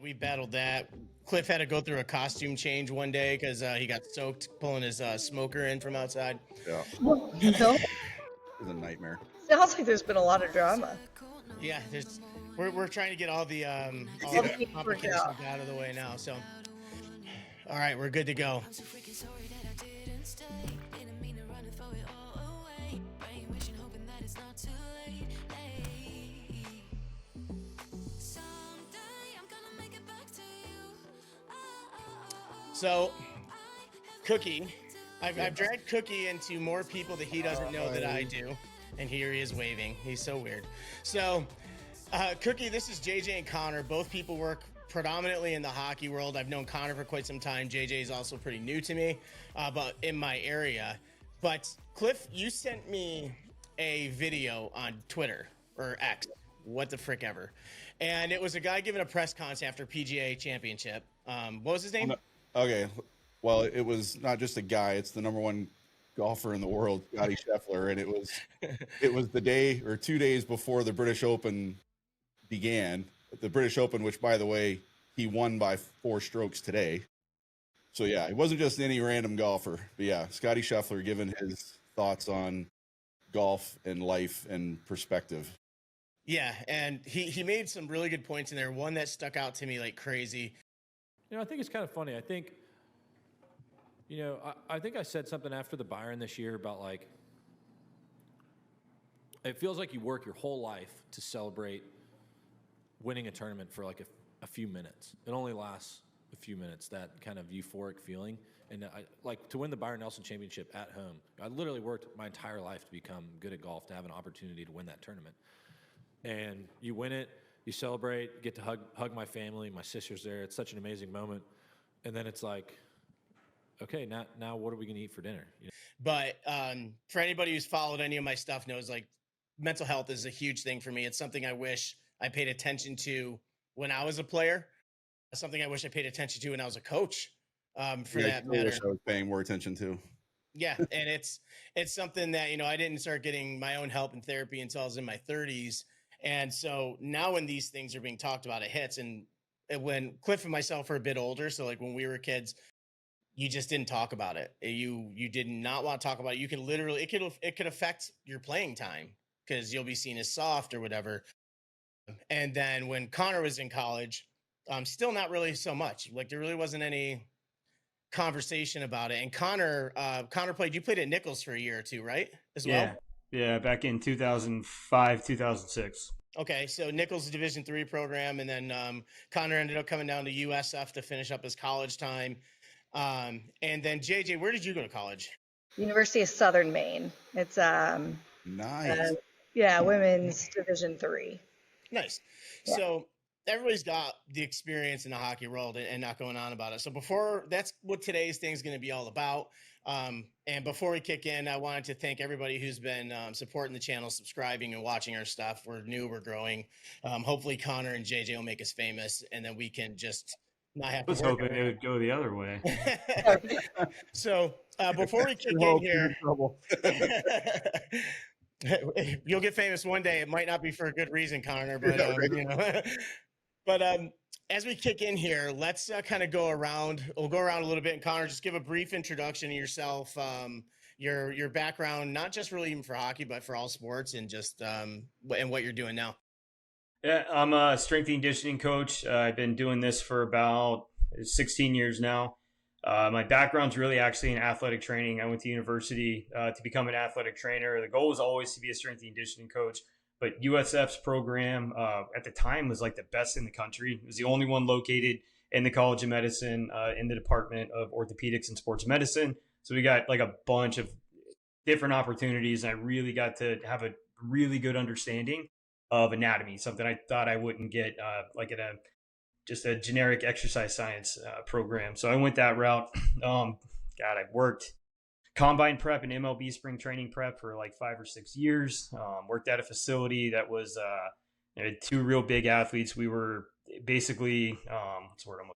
we battled that. Cliff had to go through a costume change one day because he got soaked pulling his smoker in from outside. Yeah, No, it was a nightmare. sounds like there's been a lot of drama. Yeah, we're trying to get all the All the kinks worked complications out of the way now. So, all right, we're good to go. So, Cookie, I've dragged Cookie into more people that he doesn't know that I do. And here he is waving. He's so weird. So, Cookie, this is JJ and Connor. Both people work predominantly in the hockey world. I've known Connor for quite some time. JJ is also pretty new to me, but in my area. But Cliff, you sent me a video on Twitter or X, what the frick ever. And it was a guy giving a press conference after PGA championship. What was his name? Okay, well, it was not just a guy; it's the #1 golfer in the world, Scotty Scheffler, and it was the day or 2 days before the British Open began. The British Open, which, by the way, he won by 4 strokes today. So yeah, it wasn't just any random golfer, but yeah, Scotty Scheffler giving his thoughts on golf and life and perspective. Yeah, and he made some really good points in there. One that stuck out to me like crazy. I think it's kind of funny. I think, I think I said something after the Byron this year about like, it feels like you work your whole life to celebrate winning a tournament for like a few minutes. It only lasts a few minutes, that kind of euphoric feeling. And I like to win the Byron Nelson Championship at home. I literally worked my entire life to become good at golf, to have an opportunity to win that tournament. And you win it. You celebrate, get to hug my family, my sister's there. It's such an amazing moment. And then it's like, okay, now what are we going to eat for dinner? But for anybody who's followed any of my stuff knows, like, mental health is a huge thing for me. It's something I wish I paid attention to when I was a player. It's something I wish I paid attention to when I was a coach, for that I matter. wish I was paying more attention to. Yeah, and it's something that, I didn't start getting my own help and therapy until I was in my 30s. And so now when these things are being talked about, it hits. And when Cliff and myself are a bit older, so like when we were kids, you just didn't talk about it. You did not want to talk about it. You can literally, it could affect your playing time because you'll be seen as soft or whatever. And then when Connor was in college, still not really so much. Like there really wasn't any conversation about it. And Connor you played at Nichols for a year or two, right? As well? Yeah, back in 2005, 2006. Okay, so Nichols Division III program, and then Connor ended up coming down to USF to finish up his college time. And then JJ, where did you go to college? University of Southern Maine. It's Nice. women's Division III. Nice. Yeah. So everybody's got the experience in the hockey world and not going on about it. So that's what today's thing is going to be all about. And before we kick in, I wanted to thank everybody who's been supporting the channel, subscribing and watching our stuff. We're new, we're growing. Hopefully Connor and JJ will make us famous, and then we can just not have to I was hoping it would go the other way. So before we kick in here, you'll get famous one day. It might not be for a good reason, Connor, but but as we kick in here, let's kind of go around. We'll go around a little bit, and Connor, just give a brief introduction to yourself, your background, not just really even for hockey, but for all sports, and just and what you're doing now. Yeah, I'm a strength and conditioning coach. I've been doing this for about 16 years now. My background's really actually in athletic training. I went to university to become an athletic trainer. The goal was always to be a strength and conditioning coach. But USF's program at the time was like the best in the country. It was the only one located in the College of Medicine in the Department of Orthopedics and Sports Medicine. So we got like a bunch of different opportunities. And I really got to have a really good understanding of anatomy, something I thought I wouldn't get like at just a generic exercise science program. So I went that route. I worked combine prep and MLB spring training prep for like 5 or 6 years. Worked at a facility that was had 2 real big athletes. We were basically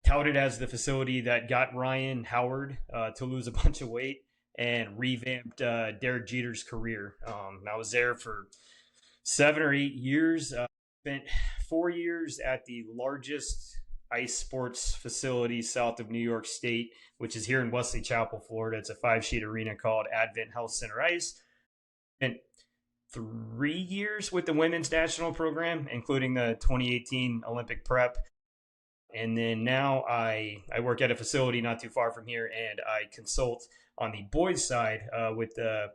touted as the facility that got Ryan Howard to lose a bunch of weight and revamped Derek Jeter's career. I was there for 7 or 8 years. Spent 4 years at the largest ice sports facility south of New York State, which is here in Wesley Chapel, Florida. It's a 5-sheet arena called Advent Health Center Ice. And 3 years with the women's national program, including the 2018 Olympic prep. And then now I work at a facility not too far from here, and I consult on the boys' side with the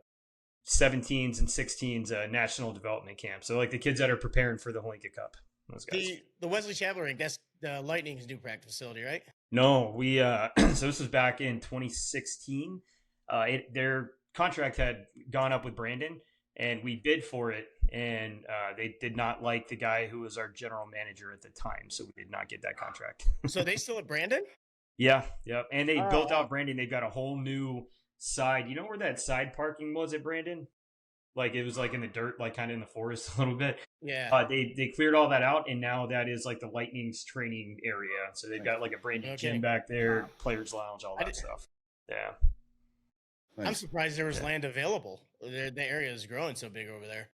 17s and 16s national development camp. So like the kids that are preparing for the Holinka Cup. Those guys. The Wesley Chapel rink, that's the Lightning's new practice facility, right? No, we so this was back in 2016. Their contract had gone up with Brandon, and we bid for it, and they did not like the guy who was our general manager at the time, so we did not get that contract. So they still at Brandon? Yeah, and they built out Brandon. They've got a whole new side. You know where that side parking was at Brandon? Like it was like in the dirt, like kind of in the forest a little bit. Yeah. They cleared all that out, and now that is like the Lightning's training area. So they've got like a brand new gym back there, players' lounge, all that stuff. Yeah. I'm surprised there was land available. The area is growing so big over there.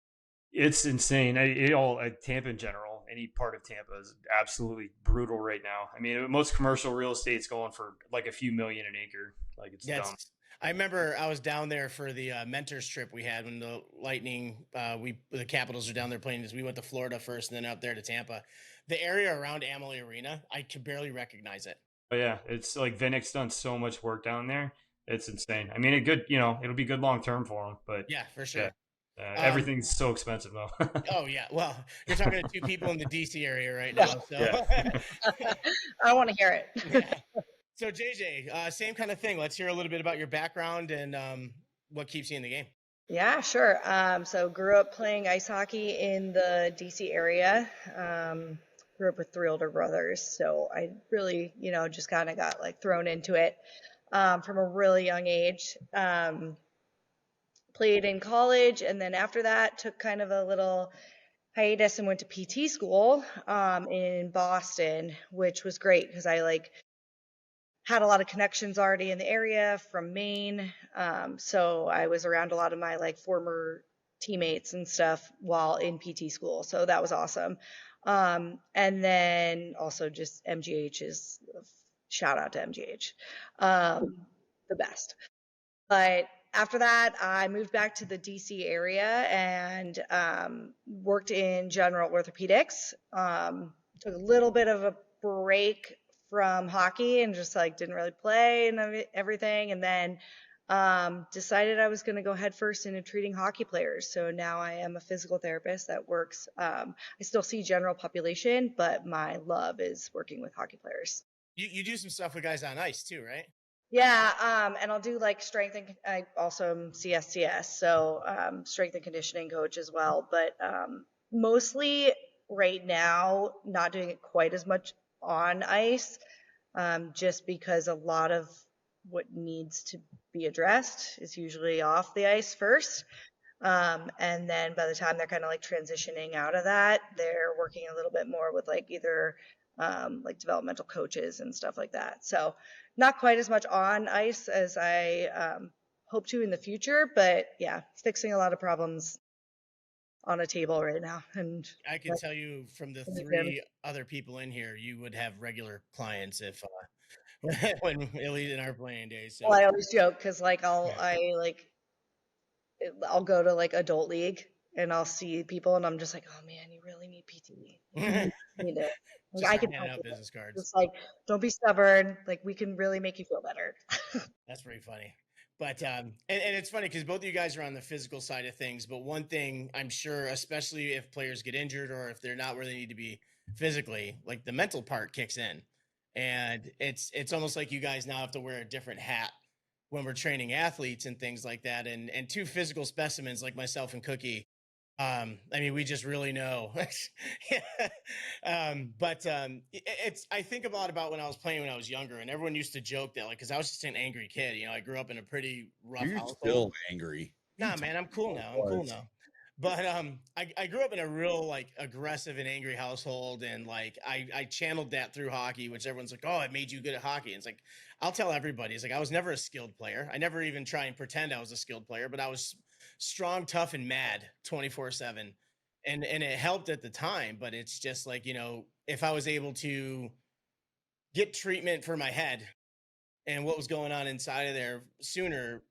It's insane. Tampa in general, any part of Tampa is absolutely brutal right now. I mean, most commercial real estate's going for like a few million an acre. Like it's dumb. I remember I was down there for the mentors trip we had when the Lightning, the Capitals were down there playing this. We went to Florida first and then up there to Tampa. The area around Amalie Arena, I could barely recognize it. Oh yeah, it's like Vinnick's done so much work down there. It's insane. I mean, it'll be good long term for him, but yeah, for sure. Yeah. Everything's so expensive though. Oh yeah, well, you're talking to two people in the DC area right now, so yeah. I want to hear it. Yeah. So JJ, same kind of thing. Let's hear a little bit about your background and what keeps you in the game. Yeah, sure. So grew up playing ice hockey in the DC area. Grew up with 3 older brothers, so I really, just kind of got like thrown into it from a really young age. Played in college, and then after that took kind of a little hiatus and went to PT school in Boston, which was great because I had a lot of connections already in the area from Maine. So I was around a lot of my former teammates and stuff while in PT school. So that was awesome. And then also just MGH is, shout out to MGH, the best. But after that, I moved back to the DC area and worked in general orthopedics. Took a little bit of a break from hockey and just didn't really play and everything, and then decided I was going to go headfirst into treating hockey players. So now I am a physical therapist that works. I still see general population, but my love is working with hockey players. You do some stuff with guys on ice too, right? Yeah, and I'll do strength, and I also am CSCS, so strength and conditioning coach as well. But mostly right now, not doing it quite as much on ice, just because a lot of what needs to be addressed is usually off the ice first. And then by the time they're kind of transitioning out of that, they're working a little bit more with either developmental coaches and stuff like that. So not quite as much on ice as I hope to in the future, but yeah, fixing a lot of problems on a table right now. And I can tell you from the 3 other people in here, you would have regular clients if when at least in our playing days. So. Well, I always joke because I'll go to adult league and I'll see people and I'm just oh man, you really need PT. You need it. I can help out you. business cards. Just don't be stubborn. We can really make you feel better. That's pretty funny. But and it's funny because both of you guys are on the physical side of things. But one thing I'm sure, especially if players get injured or if they're not where they need to be physically, the mental part kicks in, and it's almost like you guys now have to wear a different hat when we're training athletes and things like that. And 2 physical specimens like myself and Cookie. I mean, we just really know. I think a lot about when I was playing when I was younger, and everyone used to joke that, because I was just an angry kid. I grew up in a pretty rough household. You're still angry. Nah, man, I'm cool now. But I grew up in a real aggressive and angry household, and I channeled that through hockey, which everyone's oh, it made you good at hockey. And it's I'll tell everybody, it's I was never a skilled player. I never even try and pretend I was a skilled player, but I was strong, tough, and mad 24/7, and it helped at the time. But it's just if I was able to get treatment for my head and what was going on inside of there sooner,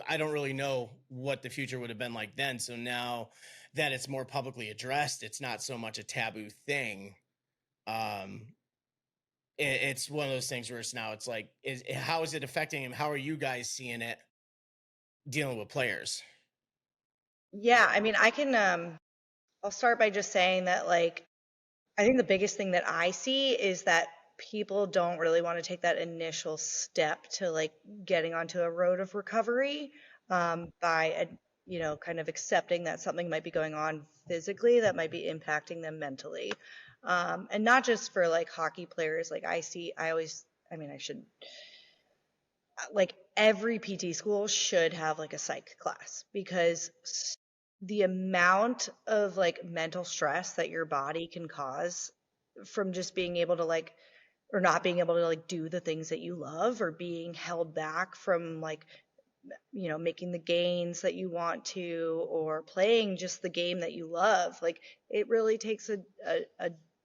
I don't really know what the future would have been like then. So now that it's more publicly addressed, it's not so much a taboo thing. Um, it's one of those things where it's like, how is it affecting him? How are you guys seeing it dealing with players? Yeah, I mean, I'll start by just saying that, like, I think the biggest thing that I see is that people don't really want to take that initial step to like getting onto a road of recovery, by, kind of accepting that something might be going on physically that might be impacting them mentally. And not just for like hockey players. Like I mean, I should, like every PT school should have like a psych class, because the amount of like mental stress that your body can cause from just being able to like, or not being able to like do the things that you love, or being held back from like, making the gains that you want to, or playing just the game that you love. Like, it really takes a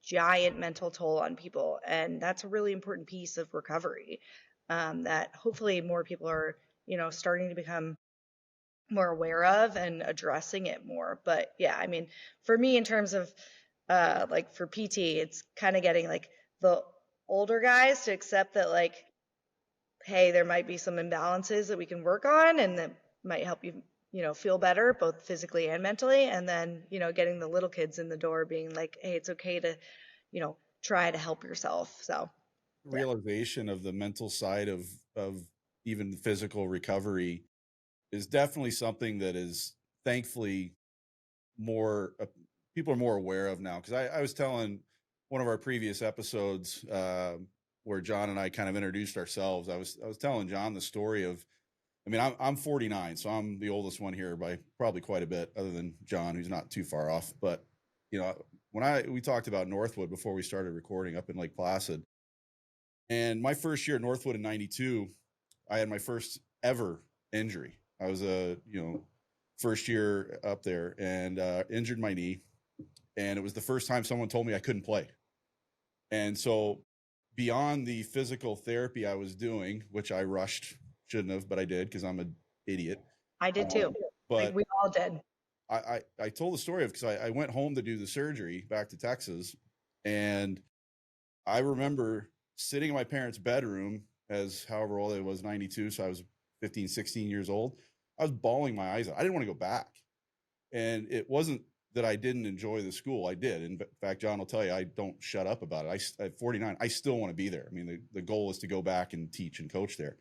giant mental toll on people. And that's a really important piece of recovery, that hopefully more people are, starting to become more aware of and addressing it more. But yeah, I mean, for me, in terms of like for PT, it's kind of getting like the older guys to accept that, like, hey, there might be some imbalances that we can work on and that might help you, feel better both physically and mentally. And then, getting the little kids in the door being like, hey, it's okay to, try to help yourself. So yeah. Realization of the mental side of even physical recovery is definitely something that is thankfully more people are more aware of now. Because I was telling one of our previous episodes, where John and I kind of introduced ourselves. I was telling John the story of, I mean, I'm 49, so I'm the oldest one here by probably quite a bit, other than John, who's not too far off. But when we talked about Northwood before we started recording up in Lake Placid, and my first year at Northwood in '92, I had my first ever injury. I was first year up there, and injured my knee, and it was the first time someone told me I couldn't play. And so, beyond the physical therapy I was doing, which I rushed, shouldn't have, but I did because I'm an idiot. I did too. Like But we all did. I told the story of, because I went home to do the surgery back to Texas, and I remember sitting in my parents' bedroom, as however old I was, 92, so I was 15, 16 years old. I was bawling my eyes out. I didn't want to go back. And it wasn't that I didn't enjoy the school. I did. In fact, John will tell you, I don't shut up about it. At 49, I still want to be there. I mean, the goal is to go back and teach and coach there.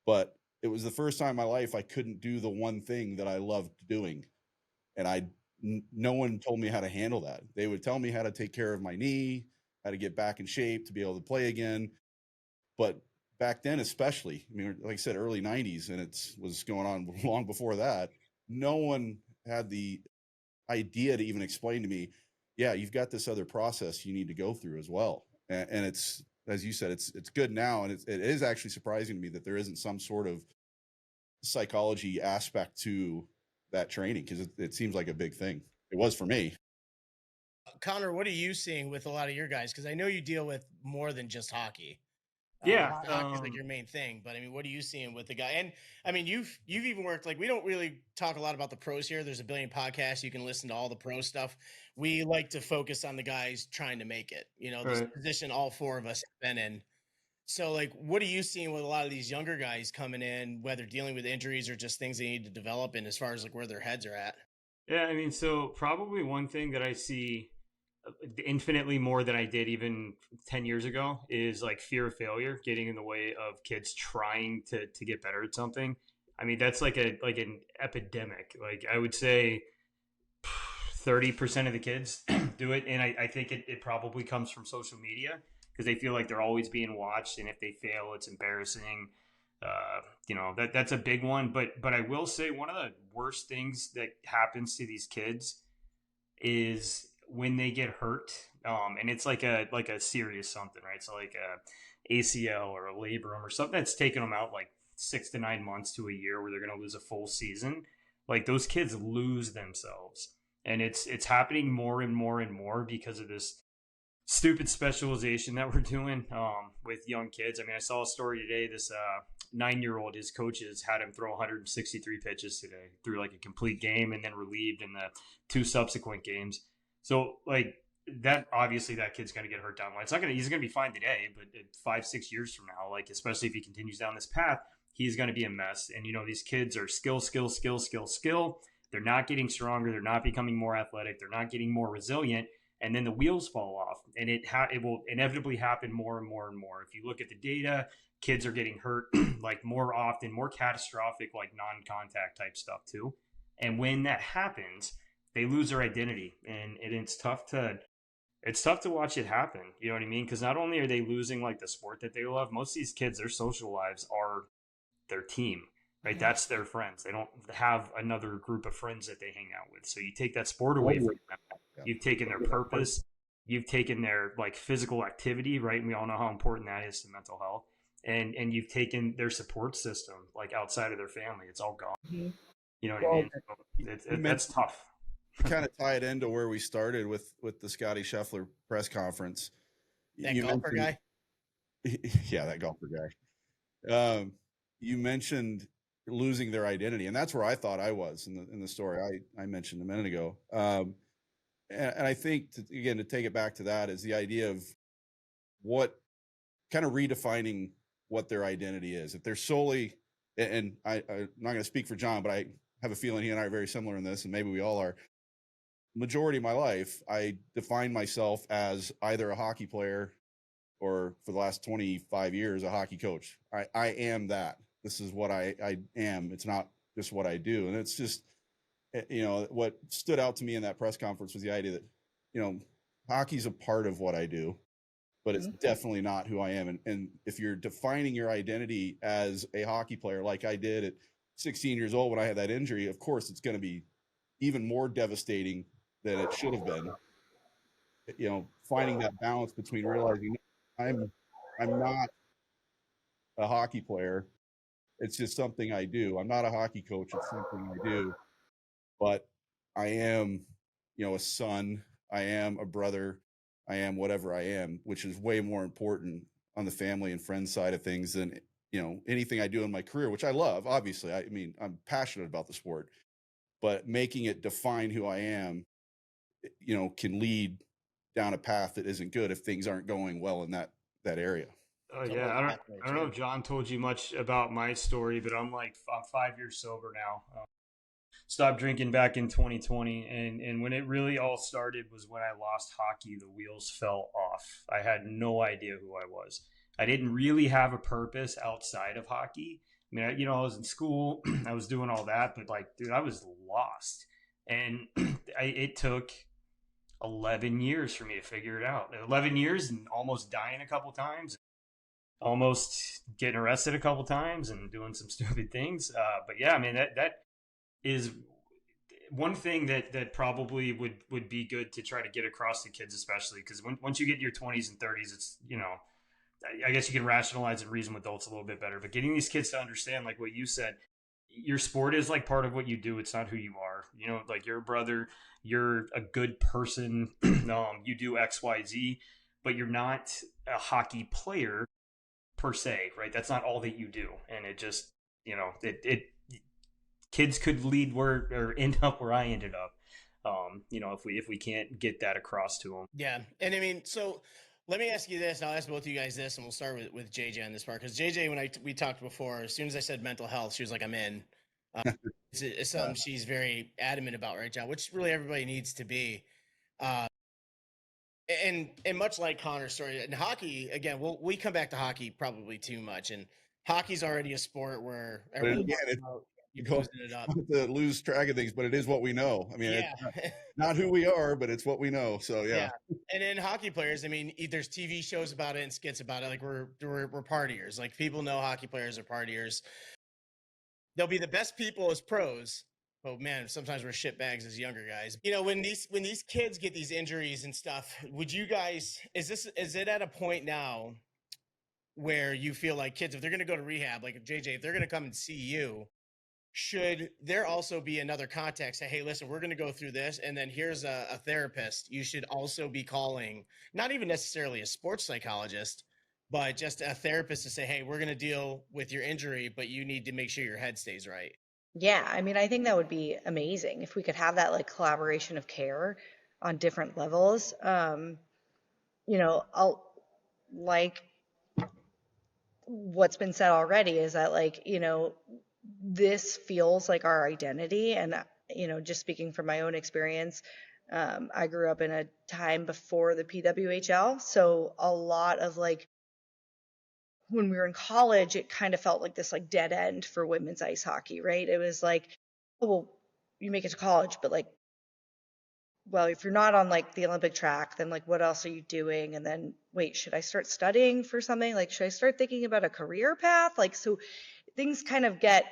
But it was the first time in my life I couldn't do the one thing that I loved doing. And no one told me how to handle that. They would tell me how to take care of my knee, how to get back in shape to be able to play again. But back then, especially, I mean, like I said, early 90s, and it was going on long before that, no one had the idea to even explain to me, yeah, you've got this other process you need to go through as well. And it's, as you said, it's good now. And it is actually surprising to me that there isn't some sort of psychology aspect to that training, because it seems like a big thing. It was for me. Connor, what are you seeing with a lot of your guys? Because I know you deal with more than just hockey. Yeah. Hockey's like your main thing, but I mean, what are you seeing with the guy? And I mean, you've even worked, like, we don't really talk a lot about the pros here. There's a billion podcasts. You can listen to all the pro stuff. We like to focus on the guys trying to make it, this Right. position all four of us have been in. So, like, what are you seeing with a lot of these younger guys coming in, whether dealing with injuries or just things they need to develop in, as far as like where their heads are at? Yeah, I mean, so probably one thing that I see infinitely more than I did even 10 years ago is like fear of failure getting in the way of kids trying to get better at something. I mean, that's like an epidemic. Like, I would say 30% of the kids do it. And I think it probably comes from social media, because they feel like they're always being watched. And if they fail, it's embarrassing. That's a big one. But I will say, one of the worst things that happens to these kids is when they get hurt, and it's like a serious something, right? So like a ACL or a labrum or something that's taken them out like 6 to 9 months to a year, where they're going to lose a full season. Like, those kids lose themselves, and it's happening more and more and more because of this stupid specialization that we're doing with young kids. I mean, I saw a story today. This 9-year-old, his coaches had him throw 163 pitches today through like a complete game, and then relieved in the 2 subsequent games. So like that, obviously that kid's going to get hurt down the line. He's going to be fine today, but 5-6 years from now, like especially if he continues down this path, he's going to be a mess. And these kids are skill. They're not getting stronger. They're not becoming more athletic. They're not getting more resilient. And then the wheels fall off, and it will inevitably happen more and more and more. If you look at the data, kids are getting hurt like more often, more catastrophic, like non-contact type stuff too. And when that happens, they lose their identity, and it's tough to watch it happen. You know what I mean? Because not only are they losing like the sport that they love, most of these kids, their social lives are their team, right? Mm-hmm. That's their friends. They don't have another group of friends that they hang out with. So you take that sport away from them. You've taken their purpose. You've taken their like physical activity, right? And we all know how important that is to mental health. And you've taken their support system, like outside of their family. It's all gone. Mm-hmm. You know what I mean? That's tough. Kind of tie it into where we started with the Scotty Scheffler press conference. That golfer guy? Yeah, that golfer guy. You mentioned losing their identity, and that's where I thought I was in the story I mentioned a minute ago. And I think, to take it back to that, is the idea of what kind of redefining what their identity is. If they're solely, and I'm not going to speak for John, but I have a feeling he and I are very similar in this, and maybe we all are. Majority of my life, I define myself as either a hockey player or, for the last 25 years, a hockey coach. I am that. This is what I am. It's not just what I do. And it's just, what stood out to me in that press conference was the idea that, hockey's a part of what I do, but it's definitely not who I am. And if you're defining your identity as a hockey player, like I did at 16 years old when I had that injury, of course, it's going to be even more devastating than it should have been. Finding that balance between realizing I'm not a hockey player. It's just something I do. I'm not a hockey coach. It's something I do. But I am, a son. I am a brother. I am whatever I am, which is way more important on the family and friends side of things than, anything I do in my career, which I love. Obviously, I'm passionate about the sport, but making it define who I am, can lead down a path that isn't good if things aren't going well in that area. Oh yeah, I don't know if John told you much about my story, but I'm 5 years sober now. Stopped drinking back in 2020, and when it really all started was when I lost hockey. The wheels fell off. I had no idea who I was. I didn't really have a purpose outside of hockey. I mean, I was in school, I was doing all that, but dude, I was lost, and it took 11 years for me to figure it out. 11 years and almost dying a couple times. Almost getting arrested a couple times and doing some stupid things. But yeah, I mean, that is one thing that probably would be good to try to get across to kids, especially because once you get in your 20s and 30s, it's, I guess you can rationalize and reason with adults a little bit better, but getting these kids to understand, like what you said, your sport is like part of what you do. It's not who you are. You're a brother, you're a good person, you do X, Y, Z, but you're not a hockey player per se, right? That's not all that you do. And it just, kids could lead or end up where I ended up. If we can't get that across to them. Yeah. And I mean, so let me ask you this, and I'll ask both of you guys this, and we'll start with JJ on this part. Because JJ, when we talked before, as soon as I said mental health, she was like, I'm in. It's something she's very adamant about right now, which really everybody needs to be. And much like Connor's story, in hockey, again, we come back to hockey probably too much. And hockey's already a sport where everyone's boozing it up. To lose track of things, but it is what we know. I mean, it's not who we are, but it's what we know. So yeah. And then hockey players, I mean, there's TV shows about it and skits about it. Like we're partiers. Like people know hockey players are partiers. They'll be the best people as pros. Oh man, sometimes we're shitbags as younger guys. When these kids get these injuries and stuff, would you guys, is it at a point now where you feel like kids, if they're going to go to rehab, like if JJ, if they're going to come and see you, should there also be another contact? Say, hey, listen, we're going to go through this, and then here's a therapist you should also be calling, not even necessarily a sports psychologist, but just a therapist to say, hey, we're going to deal with your injury, but you need to make sure your head stays right. Yeah, I mean, I think that would be amazing if we could have that like collaboration of care on different levels. I'll like what's been said already is that like, this feels like our identity. And, just speaking from my own experience, I grew up in a time before the PWHL. So a lot of like, when we were in college, it kind of felt like this like dead end for women's ice hockey, right? It was like, oh, well, you make it to college, but like, well, if you're not on like the Olympic track, then like what else are you doing? And then wait, should I start studying for something? Like, should I start thinking about a career path? Like, so things kind of get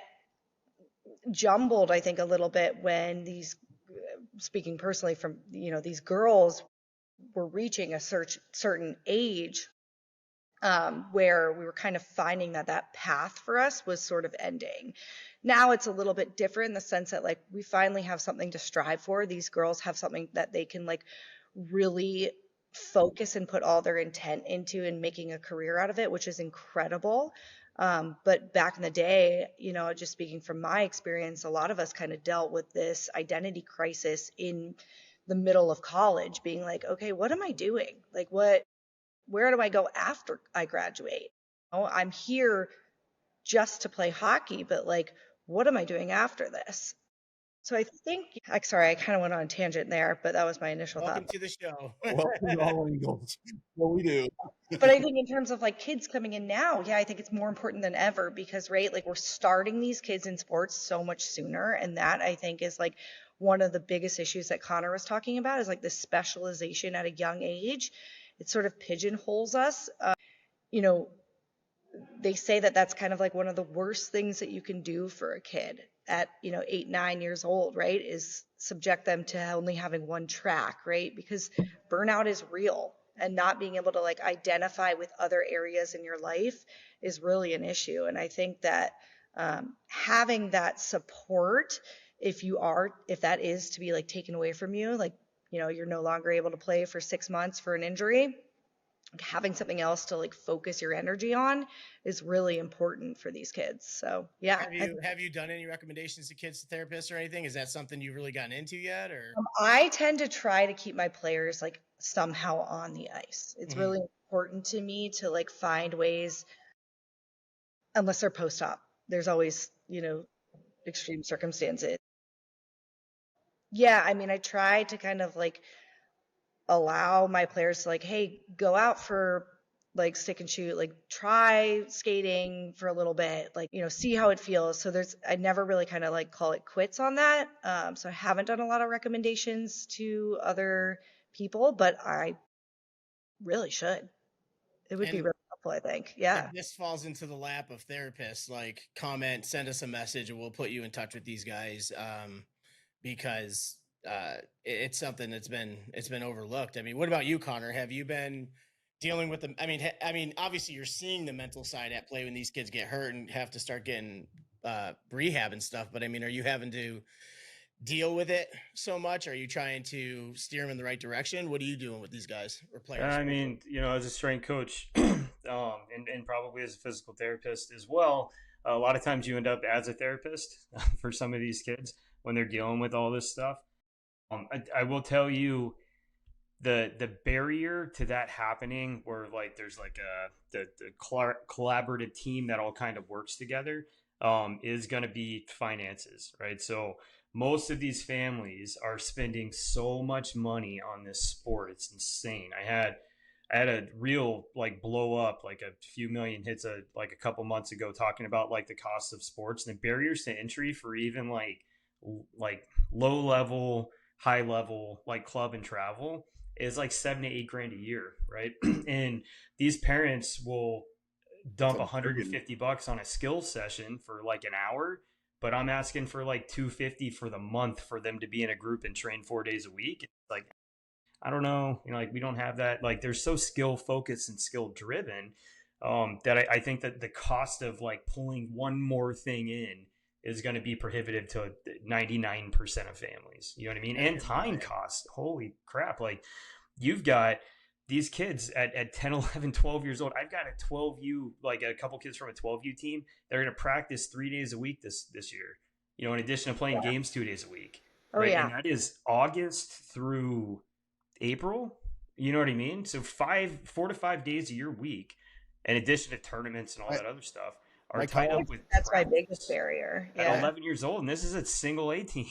jumbled, I think, a little bit when these, speaking personally from, these girls were reaching a certain age, where we were kind of finding that path for us was sort of ending. Now it's a little bit different in the sense that like we finally have something to strive for. These girls have something that they can like really focus and put all their intent into and making a career out of it, which is incredible. But back in the day, just speaking from my experience, a lot of us kind of dealt with this identity crisis in the middle of college, being like, okay, what am I doing? Like, where do I go after I graduate? I'm here just to play hockey, but like, what am I doing after this? So I think, sorry, I kind of went on a tangent there, but that was my initial Welcome thought. to the show. Welcome to all angles. What we do. But I think in terms of like kids coming in now, yeah, I think it's more important than ever because, right, like we're starting these kids in sports so much sooner. And that I think is like one of the biggest issues that Connor was talking about is like the specialization at a young age. It sort of pigeonholes us. You know, they say that that's kind of like one of the worst things that you can do for a kid at 8, 9 years old, right, is subject them to only having one track, right? Because burnout is real, and not being able to like identify with other areas in your life is really an issue. And I think that having that support, if that is to be like taken away from you, like you're no longer able to play for 6 months for an injury, having something else to like focus your energy on is really important for these kids. So yeah. Have you done any recommendations to kids to therapists or anything? Is that something you've really gotten into yet? Or I tend to try to keep my players like somehow on the ice. It's really important to me to like find ways, unless they're post-op. There's always, extreme circumstances. Yeah, I mean, I try to kind of like allow my players to like, hey, go out for like stick and shoot, like try skating for a little bit, like, see how it feels. So I never really kind of like call it quits on that. So I haven't done a lot of recommendations to other people, but I really should. It would be really helpful, I think. Yeah. If this falls into the lap of therapists, like send us a message and we'll put you in touch with these guys. Because it's something that's been overlooked. I mean, what about you, Connor? Have you been dealing with them? I mean, obviously you're seeing the mental side at play when these kids get hurt and have to start getting rehab and stuff. But I mean, are you having to deal with it so much? Are you trying to steer them in the right direction? What are you doing with these guys or players? I mean, as a strength coach, and probably as a physical therapist as well, a lot of times you end up as a therapist for some of these kids when they're dealing with all this stuff. I will tell you the barrier to that happening, where like there's like the collaborative team that all kind of works together, is going to be finances, right? So most of these families are spending so much money on this sport. It's insane. I had a real like blow up, like a few million hits like a couple months ago, talking about like the cost of sports and the barriers to entry for even like low level, high level, like club and travel is like $7 to $8 grand a year, right? And these parents will dump $150 on a skill session for like an hour, but I'm asking for like $250 for the month for them to be in a group and train 4 days a week. It's like, I don't know, like we don't have that. Like they're so skill focused and skill driven, that I think that the cost of like pulling one more thing in is going to be prohibitive to 99% of families. You know what I mean? And time costs. Holy crap. Like, you've got these kids at 10, 11, 12 years old. I've got a 12U, like a couple kids from a 12U team. They're going to practice 3 days a week this year, you know, in addition to playing games 2 days a week. Oh, right? yeah. And that is August through April. You know what I mean? So 4 to 5 days a year week, in addition to tournaments and all that other stuff, are tied up with That's my practice biggest barrier. at Yeah. 11 years old. And this is a single A team.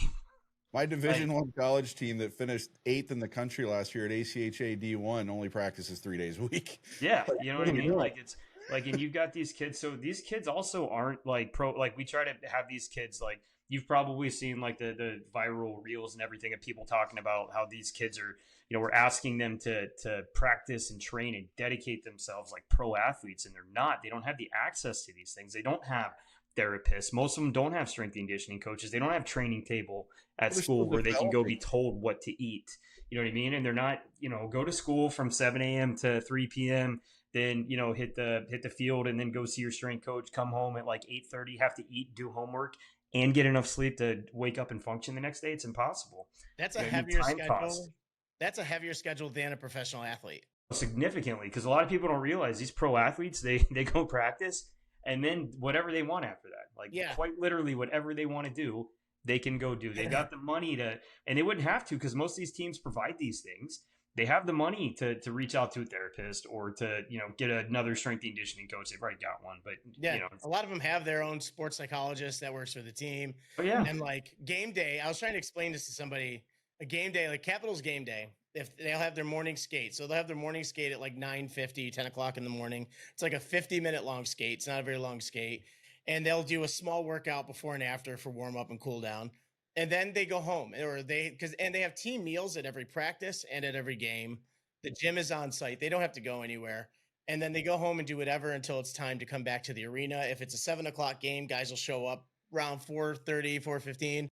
My Division One college team that finished 8th in the country last year at ACHA D1 only practices 3 days a week. Yeah, you know what I mean? Like, it's like, and you've got these kids. So these kids also aren't like pro. Like, we try to have these kids, like, you've probably seen like the viral reels and everything of people talking about how these kids are, you know, we're asking them to practice and train and dedicate themselves like pro athletes, and they're not. They don't have the access to these things. They don't have therapists. Most of them don't have strength and conditioning coaches. They don't have training table at school where they can go be told what to eat. You know what I mean? And they're not, you know, go to school from 7 a.m. to 3 p.m., then, you know, hit the field and then go see your strength coach, come home at like 8:30, have to eat, do homework, and get enough sleep to wake up and function the next day. It's impossible. That's a heavier schedule. That's a heavier schedule than a professional athlete. Significantly, because a lot of people don't realize these pro athletes, they go practice and then whatever they want after that, like quite literally whatever they want to do, they can go do. They got the money to, and they wouldn't have to, because most of these teams provide these things. They have the money to reach out to a therapist or to, you know, get another strength and conditioning coach. They've already got one, but yeah, you know, a lot of them have their own sports psychologist that works for the team. Oh yeah, and like game day, I was trying to explain this to somebody. A game day, like Capitals game day, if they'll have their morning skate. So they'll have their morning skate at like 9:50, 10 o'clock in the morning. It's like a 50-minute long skate. It's not a very long skate. And they'll do a small workout before and after for warm up and cool down. And then they go home, or they have team meals at every practice and at every game. The gym is on site. They don't have to go anywhere. And then they go home and do whatever until it's time to come back to the arena. If it's a 7 o'clock game, guys will show up around 4:30, 4:15.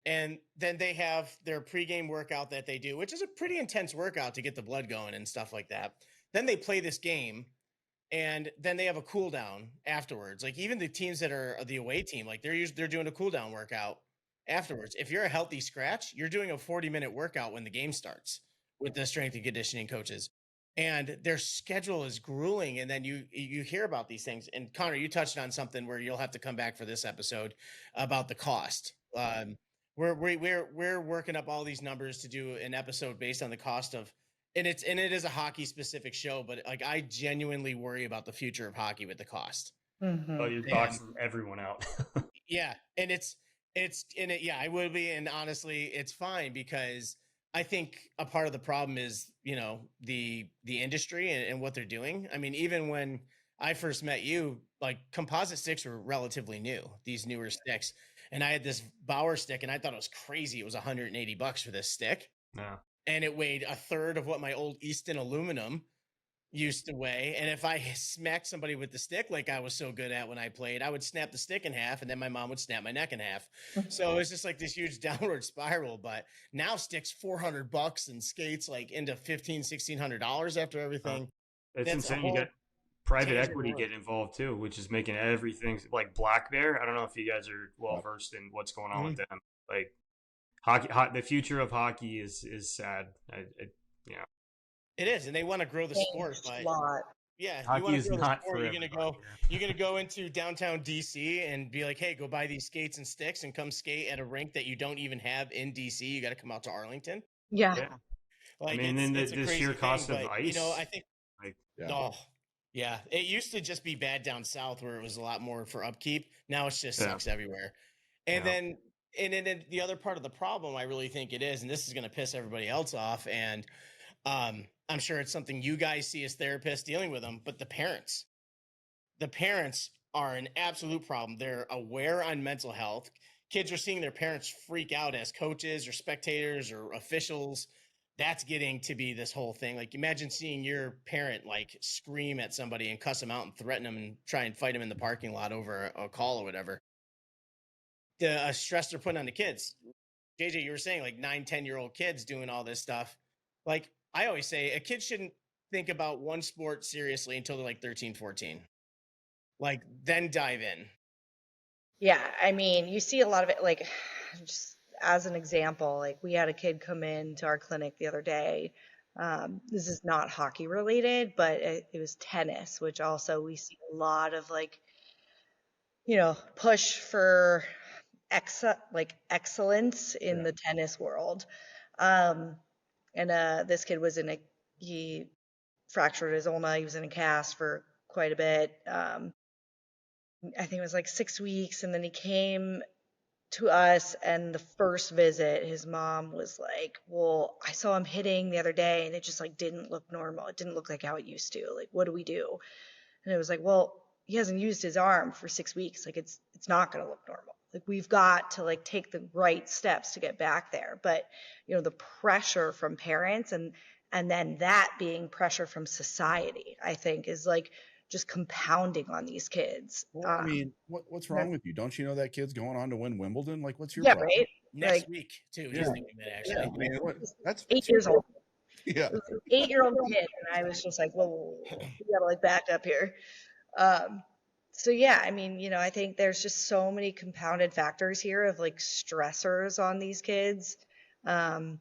And then they have their pregame workout that they do, which is a pretty intense workout to get the blood going and stuff like that. Then they play this game, and then they have a cool down afterwards. Like even the teams that are the away team, like they're doing a cool down workout afterwards. If you're a healthy scratch, you're doing a 40-minute workout when the game starts with the strength and conditioning coaches. And their schedule is grueling. And then you hear about these things. And Connor, you touched on something where you'll have to come back for this episode about the cost. We're working up all these numbers to do an episode based on the cost of, and it is a hockey specific show, but like I genuinely worry about the future of hockey with the cost. Mm-hmm. Oh, you're boxing everyone out. Yeah, and it's in it. Yeah, I will be, and honestly, it's fine because I think a part of the problem is, you know, the industry and what they're doing. I mean, even when I first met you, like composite sticks were relatively new, these newer sticks. And I had this Bauer stick and I thought it was crazy. It was $180 for this stick. No. And it weighed a third of what my old Easton aluminum used to weigh. And if I smacked somebody with the stick, like I was so good at when I played, I would snap the stick in half and then my mom would snap my neck in half. So it's just like this huge downward spiral. But now sticks $400 and skates like into $1,500-$1,600 after everything. It's insane. You got private equity get involved too, which is making everything like Black Bear. I don't know if you guys are well versed in what's going on with them. Like hockey, the future of hockey is sad. Yeah, it is, and they want to grow the sport. But yeah, hockey is not for You're gonna go into downtown DC and be like, hey, go buy these skates and sticks and come skate at a rink that you don't even have in DC. You got to come out to Arlington. Yeah. Like, I mean, then the sheer cost of ice. You know, I think. Like, yeah, it used to just be bad down south where it was a lot more for upkeep. Now it's just sucks everywhere. And then the other part of the problem, I really think it is, and this is going to piss everybody else off, and I'm sure it's something you guys see as therapists dealing with them, but the parents are an absolute problem. They're aware on mental health. Kids are seeing their parents freak out as coaches or spectators or officials. That's getting to be this whole thing. Like imagine seeing your parent like scream at somebody and cuss them out and threaten them and try and fight them in the parking lot over a call or whatever. The stress they're putting on the kids. JJ, you were saying like 9-10-year-old kids doing all this stuff. Like I always say a kid shouldn't think about one sport seriously until they're like 13, 14. Like then dive in. Yeah, I mean, you see a lot of it, like, just as an example, like we had a kid come in to our clinic the other day. This is not hockey related, but it was tennis, which also we see a lot of like, push for excellence in Yeah. the tennis world. Um, and this kid he fractured his ulna. He was in a cast for quite a bit. I think it was like 6 weeks, and then he came to us, and the first visit his mom was like, well, I saw him hitting the other day and it just like didn't look normal. It didn't look like how it used to. Like, what do we do? And it was like, well, he hasn't used his arm for 6 weeks. Like, it's not going to look normal. Like, we've got to like take the right steps to get back there. But the pressure from parents and then that being pressure from society, I think, is like just compounding on these kids. Well, I mean, what's Yeah. wrong with you? Don't you know that kid's going on to win Wimbledon? Like, what's your Yeah, problem? right. Next Like, week too. He's Yeah. thinking that Yeah, actually. I mean, that's 8 years old. yeah. It was an 8-year-old kid, and I was just like, whoa, we gotta like back up here. So yeah, I mean, I think there's just so many compounded factors here of like stressors on these kids. And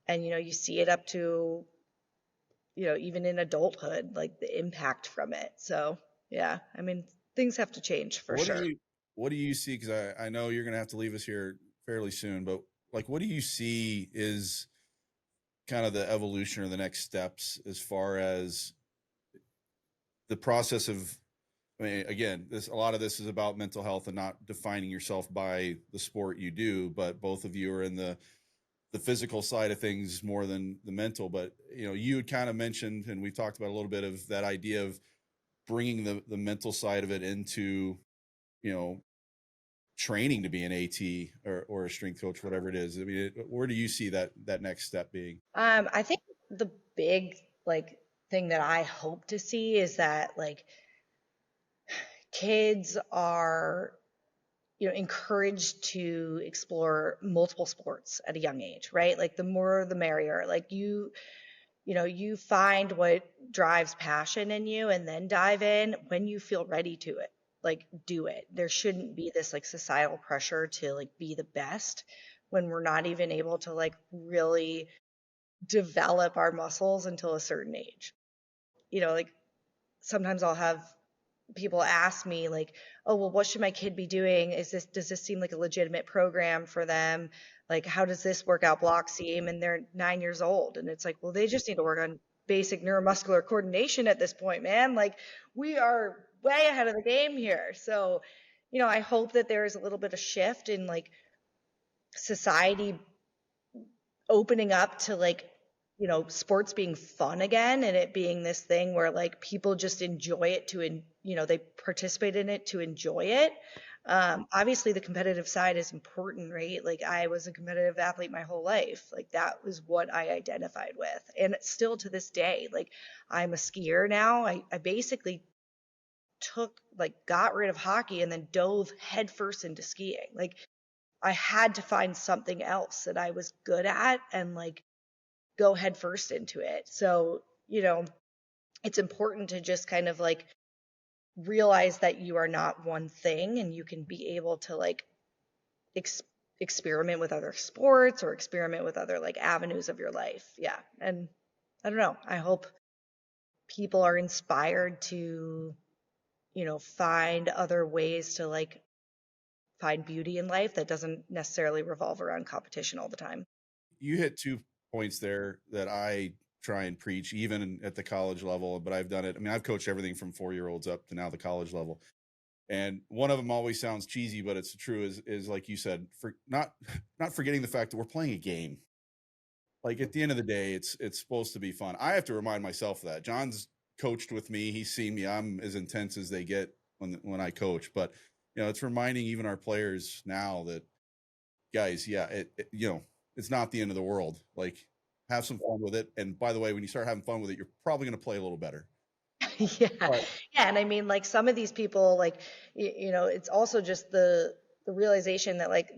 you see it up to, even in adulthood, like the impact from it. So yeah, I mean, things have to change for sure. What do you see? Because I know you're gonna have to leave us here fairly soon, but like, what do you see is kind of the evolution or the next steps as far as the process of, I mean, again, a lot of this is about mental health and not defining yourself by the sport you do, but both of you are in the physical side of things more than the mental. But you had kind of mentioned, and we talked about a little bit of that idea of bringing the mental side of it into training to be an AT or a strength coach, whatever it is. I mean, where do you see that next step being? I think the big like thing that I hope to see is that like kids are encouraged to explore multiple sports at a young age, right? Like the more the merrier. Like you find what drives passion in you and then dive in when you feel ready to it. Like do it. There shouldn't be this like societal pressure to like be the best when we're not even able to like really develop our muscles until a certain age. Like sometimes I'll have people ask me like, oh, well, what should my kid be doing? Does this seem like a legitimate program for them? Like, how does this workout block seem? And they're 9 years old. And it's like, well, they just need to work on basic neuromuscular coordination at this point, man. Like, we are way ahead of the game here. So, I hope that there is a little bit of shift in like society opening up to like sports being fun again, and it being this thing where like people just enjoy it they participate in it to enjoy it. Obviously the competitive side is important, right? Like I was a competitive athlete my whole life. Like that was what I identified with, and it's still to this day. Like I'm a skier now. I basically got rid of hockey and then dove headfirst into skiing. Like I had to find something else that I was good at and like go head first into it. So, it's important to just kind of like realize that you are not one thing, and you can be able to like experiment with other sports or experiment with other like avenues of your life. Yeah. And I don't know. I hope people are inspired to, find other ways to like find beauty in life that doesn't necessarily revolve around competition all the time. You hit 2 points there that I try and preach even at the college level, but I've done it. I mean, I've coached everything from 4-year-olds up to now the college level. And one of them always sounds cheesy, but it's true, is like you said, for not forgetting the fact that we're playing a game. Like at the end of the day, it's supposed to be fun. I have to remind myself of that. John's coached with me. He's seen me. I'm as intense as they get when I coach, but it's reminding even our players now that, guys, yeah, it's not the end of the world. Like, have some fun with it. And by the way, when you start having fun with it, you're probably going to play a little better. Yeah. But Yeah. And I mean, like some of these people, like, it's also just the realization that like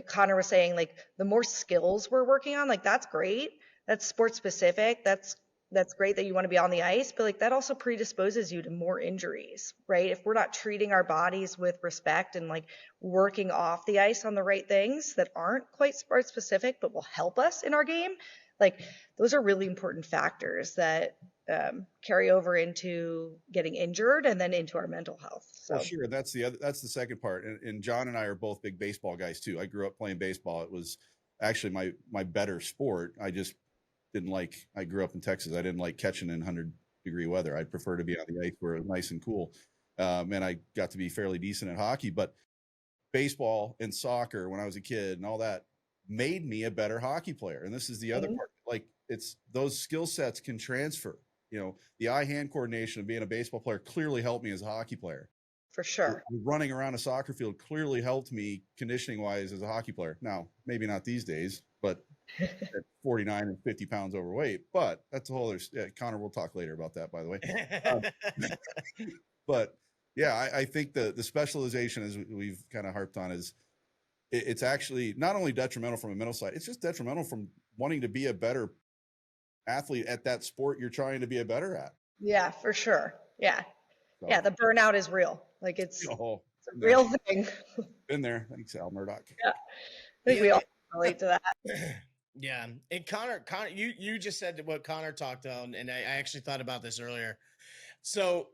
Connor was saying, like the more skills we're working on, like that's great. That's sports specific. That's that's great that you want to be on the ice, but like that also predisposes you to more injuries, right? If we're not treating our bodies with respect and like working off the ice on the right things that aren't quite sport specific, but will help us in our game, like those are really important factors that carry over into getting injured and then into our mental health. So Well, sure. That's the second part. And John and I are both big baseball guys too. I grew up playing baseball. It was actually my better sport. I just didn't like, I grew up in Texas. I didn't like catching in 100-degree weather. I'd prefer to be on the ice where it was nice and cool. And I got to be fairly decent at hockey, but baseball and soccer when I was a kid and all that made me a better hockey player. And this is the other part. Like, it's those skill sets can transfer. You know, the eye-hand coordination of being a baseball player clearly helped me as a hockey player. for sure. Running around a soccer field clearly helped me conditioning wise as a hockey player. Now, maybe not these days, but at 49 and 50 pounds overweight, but that's a whole other, Connor, we'll talk later about that, by the way. But yeah, I think the specialization, as we've kind of harped on, is it's actually not only detrimental from a mental side, it's just detrimental from wanting to be a better athlete at that sport you're trying to be a better at. Yeah, for sure. Yeah. So, Yeah, the burnout is real. Like it's a been real thing. Been there. Thanks, Al Murdoch. Yeah. I think we all relate to that. Yeah. And Connor, you just said what Connor talked on, and I actually thought about this earlier. So,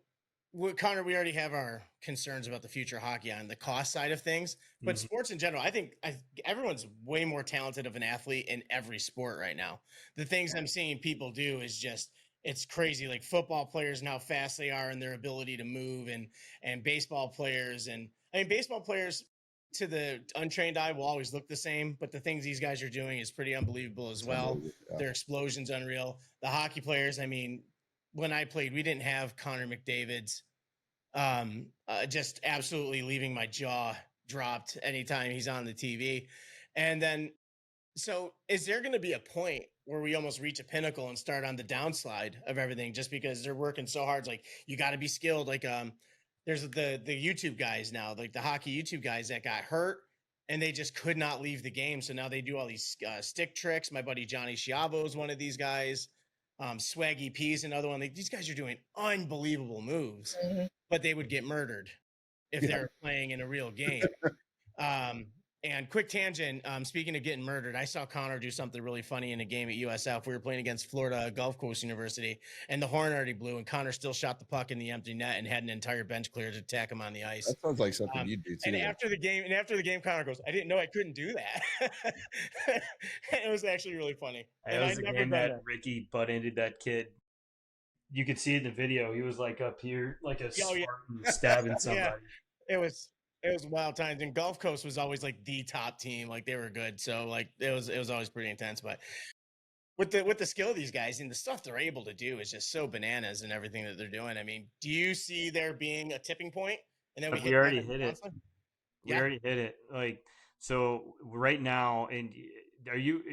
Connor, we already have our concerns about the future of hockey on the cost side of things, but sports in general, I think everyone's way more talented of an athlete in every sport right now. The things I'm seeing people do is just, it's crazy. Like football players and how fast they are and their ability to move, and baseball players. And I mean, baseball players to the untrained eye will always look the same, but the things these guys are doing is pretty unbelievable as well. Yeah. Their explosion's unreal. The hockey players, I mean, when I played, we didn't have Connor McDavid's, just absolutely leaving my jaw dropped anytime he's on the TV. And then, so is there going to be a point where we almost reach a pinnacle and start on the downslide of everything just because they're working so hard? It's like, you got to be skilled. Like, there's the YouTube guys now, like the hockey YouTube guys that got hurt and they just could not leave the game. So now they do all these stick tricks. My buddy Johnny Schiavo is one of these guys. Swaggy P's another one. Like, these guys are doing unbelievable moves, but they would get murdered if they're playing in a real game. And quick tangent, speaking of getting murdered, I saw Connor do something really funny in a game at USF. We were playing against Florida Gulf Coast University, and the horn already blew, and Connor still shot the puck in the empty net and had an entire bench clear to attack him on the ice. That sounds like something you'd do too. And after the game, Connor goes, "I didn't know I couldn't do that." It was actually really funny. It was the game that Ricky butt-ended that kid. You could see it in the video. He was like up here, like a Spartan stabbing somebody. Yeah. It was wild times, and Gulf Coast was always like the top team. Like they were good. So like it was always pretty intense. But with the skill of these guys and the stuff they're able to do is just so bananas and everything that they're doing. I mean, do you see there being a tipping point? And then we already hit it. We already hit it. Like, so right now, and are you,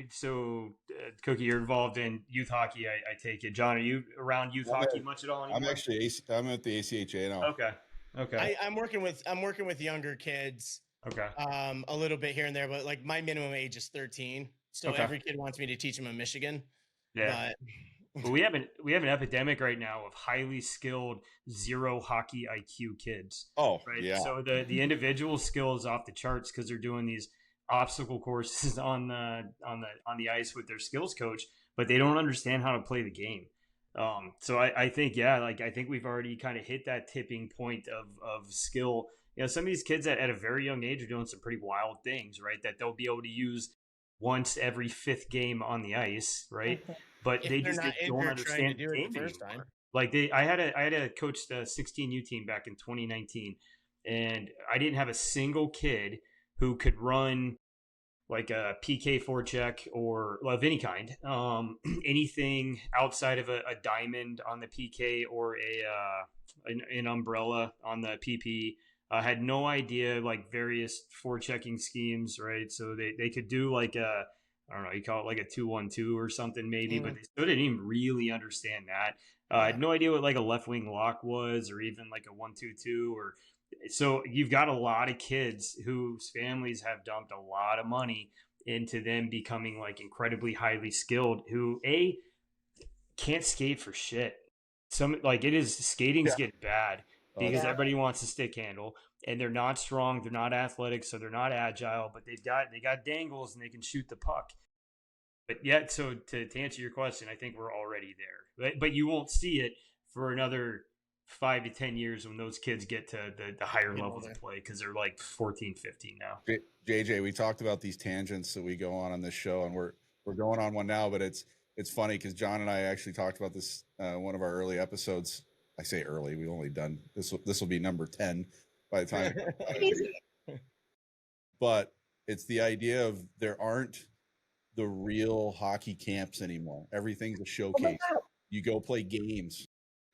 Cookie, you're involved in youth hockey, I take it. John, are you around youth hockey much at all anymore? I'm at the ACHA now. Okay. I'm working with younger kids. Okay. A little bit here and there, but like my minimum age is 13. So every kid wants me to teach them in Michigan. Yeah. But we have an epidemic right now of highly skilled zero hockey IQ kids. Oh, right. Yeah. So the individual skill is off the charts because they're doing these obstacle courses on the ice with their skills coach, but they don't understand how to play the game. So I think, I think we've already kind of hit that tipping point of skill. You know, some of these kids at a very young age are doing some pretty wild things, right? That they'll be able to use once every fifth game on the ice, right? But they don't understand the game anymore. Like I had a coach the 16U team back in 2019, and I didn't have a single kid who could run like a PK forecheck or of any kind, anything outside of a diamond on the PK or an umbrella on the PP. I had no idea like various forechecking schemes, right? So they could do like I don't know, you call it like a 2-1-2 or something maybe, but they still didn't even really understand that. I had no idea what like a left wing lock was, or even like a 1-2-2 or. So you've got a lot of kids whose families have dumped a lot of money into them becoming like incredibly highly skilled, who can't skate for shit. Skating's getting bad because everybody wants a stick handle, and they're not strong, they're not athletic, so they're not agile, but they got dangles and they can shoot the puck. But yet, so to answer your question, I think we're already there. But you won't see it for another 5 to 10 years when those kids get to the higher levels of play, because they're like 14, 15 now. JJ, we talked about these tangents that we go on this show, and we're going on one now, but it's funny because John and I actually talked about this one of our early episodes. I say early, we've only done this will be number 10 by the time. But it's the idea of there aren't the real hockey camps anymore. Everything's a showcase. You go play games.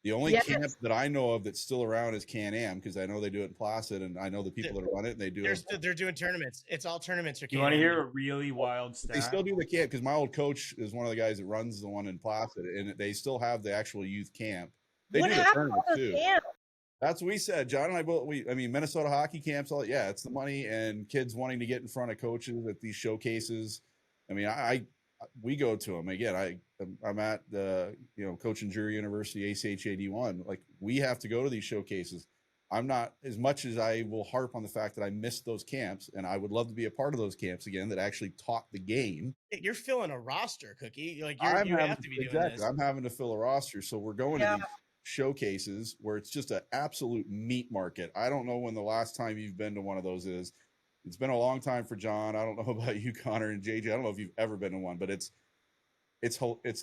The only camp that I know of that's still around is Can-Am, because I know they do it in Placid, and I know the people that run it, and they do it. They're doing tournaments. It's all tournaments. You want to hear a really wild stat? They still do the camp, because my old coach is one of the guys that runs the one in Placid, and they still have the actual youth camp. They do the tournament too. That's what we said. John and I both. Minnesota hockey camps. It's the money and kids wanting to get in front of coaches at these showcases. I mean, we go to them again. I'm at the Coach and Jury University ACHA D1. Like, we have to go to these showcases. I'm not, as much as I will harp on the fact that I missed those camps, and I would love to be a part of those camps again that actually taught the game. You're filling a roster, Cookie. Like, you have to be doing this. I'm having to fill a roster, so we're going to these showcases where it's just an absolute meat market. I don't know when the last time you've been to one of those is. It's been a long time for John. I don't know about you, Connor and JJ. I don't know if you've ever been to one, but it's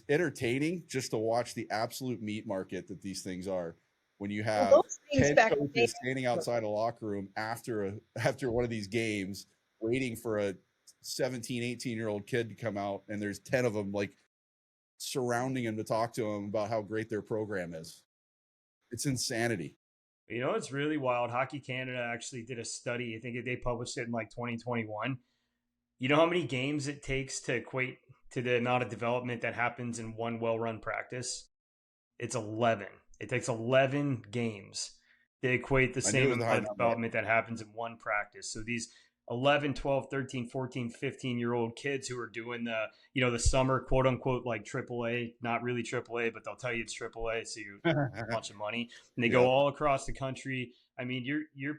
entertaining just to watch the absolute meat market that these things are. When you have 10 coaches standing outside a locker room after one of these games, waiting for a 17, 18-year-old kid to come out, and there's 10 of them like surrounding him to talk to him about how great their program is. It's insanity. It's really wild. Hockey Canada actually did a study. I think they published it in like 2021. You know how many games it takes to equate to the amount of development that happens in one well-run practice? It's 11. It takes 11 games to equate the same amount of development that happens in one practice. So these 11, 12, 13, 14, 15-year-old kids who are doing the summer quote unquote like AAA, not really AAA, but they'll tell you it's AAA, so you a bunch of money, and they go all across the country. I mean, your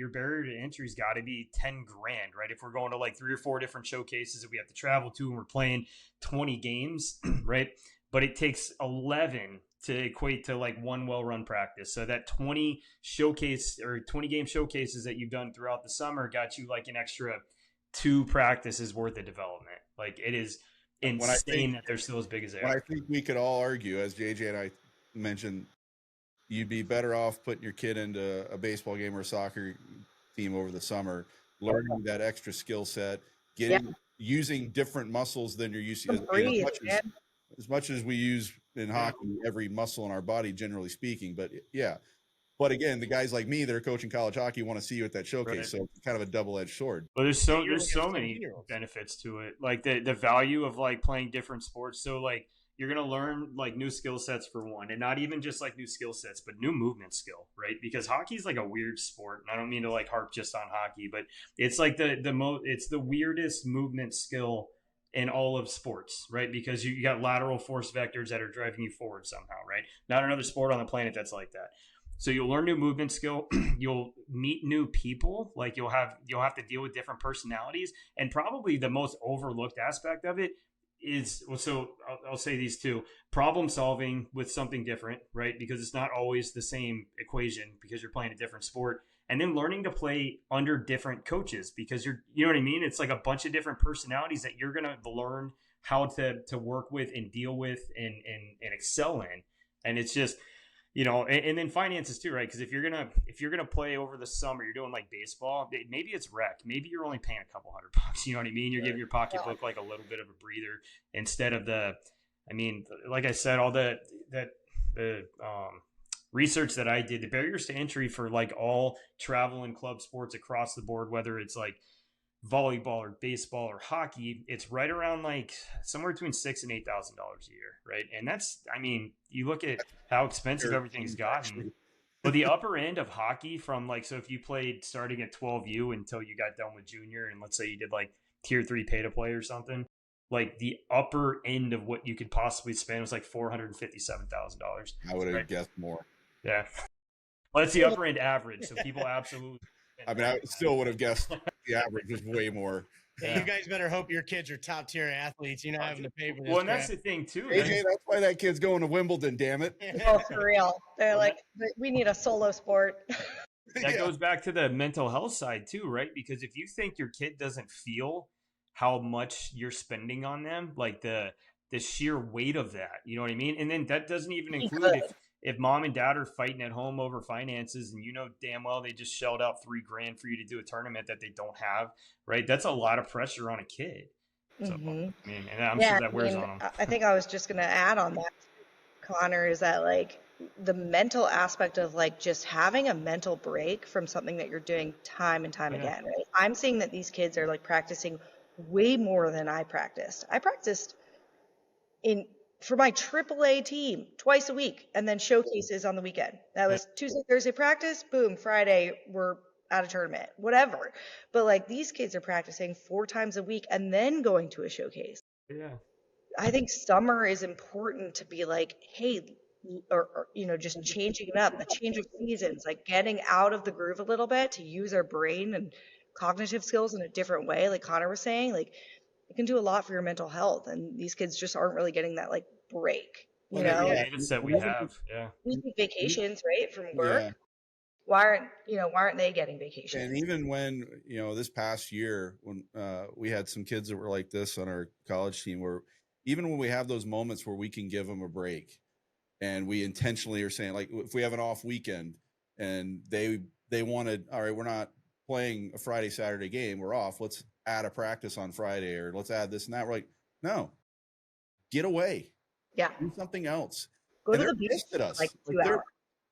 barrier to entry's got to be 10 grand, right? If we're going to like 3 or 4 different showcases that we have to travel to, and we're playing 20 games, right? But it takes 11 to equate to like one well-run practice. So that 20 game showcases that you've done throughout the summer got you like an extra 2 practices worth of development. Like, it is insane that they're still as big as they are. I think we could all argue, as JJ and I mentioned, you'd be better off putting your kid into a baseball game or a soccer team over the summer, learning that extra skill set, using different muscles than you're used to. As much as we use in hockey, every muscle in our body, generally speaking. But again, the guys like me that are coaching college hockey want to see you at that showcase. Right. So it's kind of a double-edged sword. Well, there's so many benefits to it. Like the value of like playing different sports. So like you're going to learn like new skill sets for one, and not even just like new skill sets, but new movement skill, right? Because hockey is like a weird sport. And I don't mean to like harp just on hockey, but it's like it's the weirdest movement skill in all of sports, right? Because you got lateral force vectors that are driving you forward somehow, right? Not another sport on the planet that's like that. So you'll learn new movement skill. You'll meet new people. Like you'll have to deal with different personalities. And probably the most overlooked aspect of it is, so I'll say these two: problem solving with something different, right? Because it's not always the same equation because you're playing a different sport. And then learning to play under different coaches, because you know what I mean? It's like a bunch of different personalities that you're going to learn how to work with and deal with and excel in. And it's just, and then finances too, right? Because if you're gonna play over the summer, you're doing like baseball, maybe it's rec, maybe you're only paying a couple $100. You know what I mean? You're giving your pocketbook like a little bit of a breather instead of like I said, all the research that I did, the barriers to entry for like all travel and club sports across the board, whether it's like volleyball or baseball or hockey, it's right around like somewhere between $6,000 and $8,000 a year, right? And that's, you look at how expensive everything's gotten. But the upper end of hockey from like, so if you played starting at 12U until you got done with junior, and let's say you did like tier 3 pay to play or something, like the upper end of what you could possibly spend. It was like $457,000. I would have Right. guessed more. Yeah. Well, that's the upper end average. So people absolutely. I mean, I still would have guessed the average was way more. Hey, you guys better hope your kids are top tier athletes. You're not having to pay for this. Well, and that's the thing too. AJ, that's why that kid's going to Wimbledon. Damn it! Oh, for real. They're like, we need a solo sport. That goes back to the mental health side too, right? Because if you think your kid doesn't feel how much you're spending on them, like the sheer weight of that, you know what I mean? And then that doesn't even include if mom and dad are fighting at home over finances, and you know damn well they just shelled out $3,000 for you to do a tournament that they don't have, right? That's a lot of pressure on a kid. So I mean, and I'm sure that wears on them. I think I was just gonna add on that, Connor, is that like the mental aspect of like just having a mental break from something that you're doing time and time again, right? I'm seeing that these kids are like practicing way more than I practiced. I practiced for my AAA team twice a week, and then showcases on the weekend. That was Tuesday, Thursday practice, boom, Friday we're at a tournament, whatever. But like these kids are practicing 4 times a week and then going to a showcase. Yeah. I think summer is important to be like, hey, or you know, just changing it up, a change of seasons, like getting out of the groove a little bit to use our brain and cognitive skills in a different way. Like Connor was saying, like it can do a lot for your mental health, and these kids just aren't really getting that like break. You know, that we have. Yeah. We take vacations, right, from work. Yeah. Why aren't they getting vacations? And even when, you know, this past year when we had some kids that were like this on our college team, where even when we have those moments where we can give them a break, and we intentionally are saying, like, if we have an off weekend and they wanted, all right, we're not playing a Friday, Saturday game, we're off, let's add a practice on Friday, or let's add this and that. We're like, no, get away. Yeah. Do something else. Go and to they're the beach pissed at us. like 2 hours.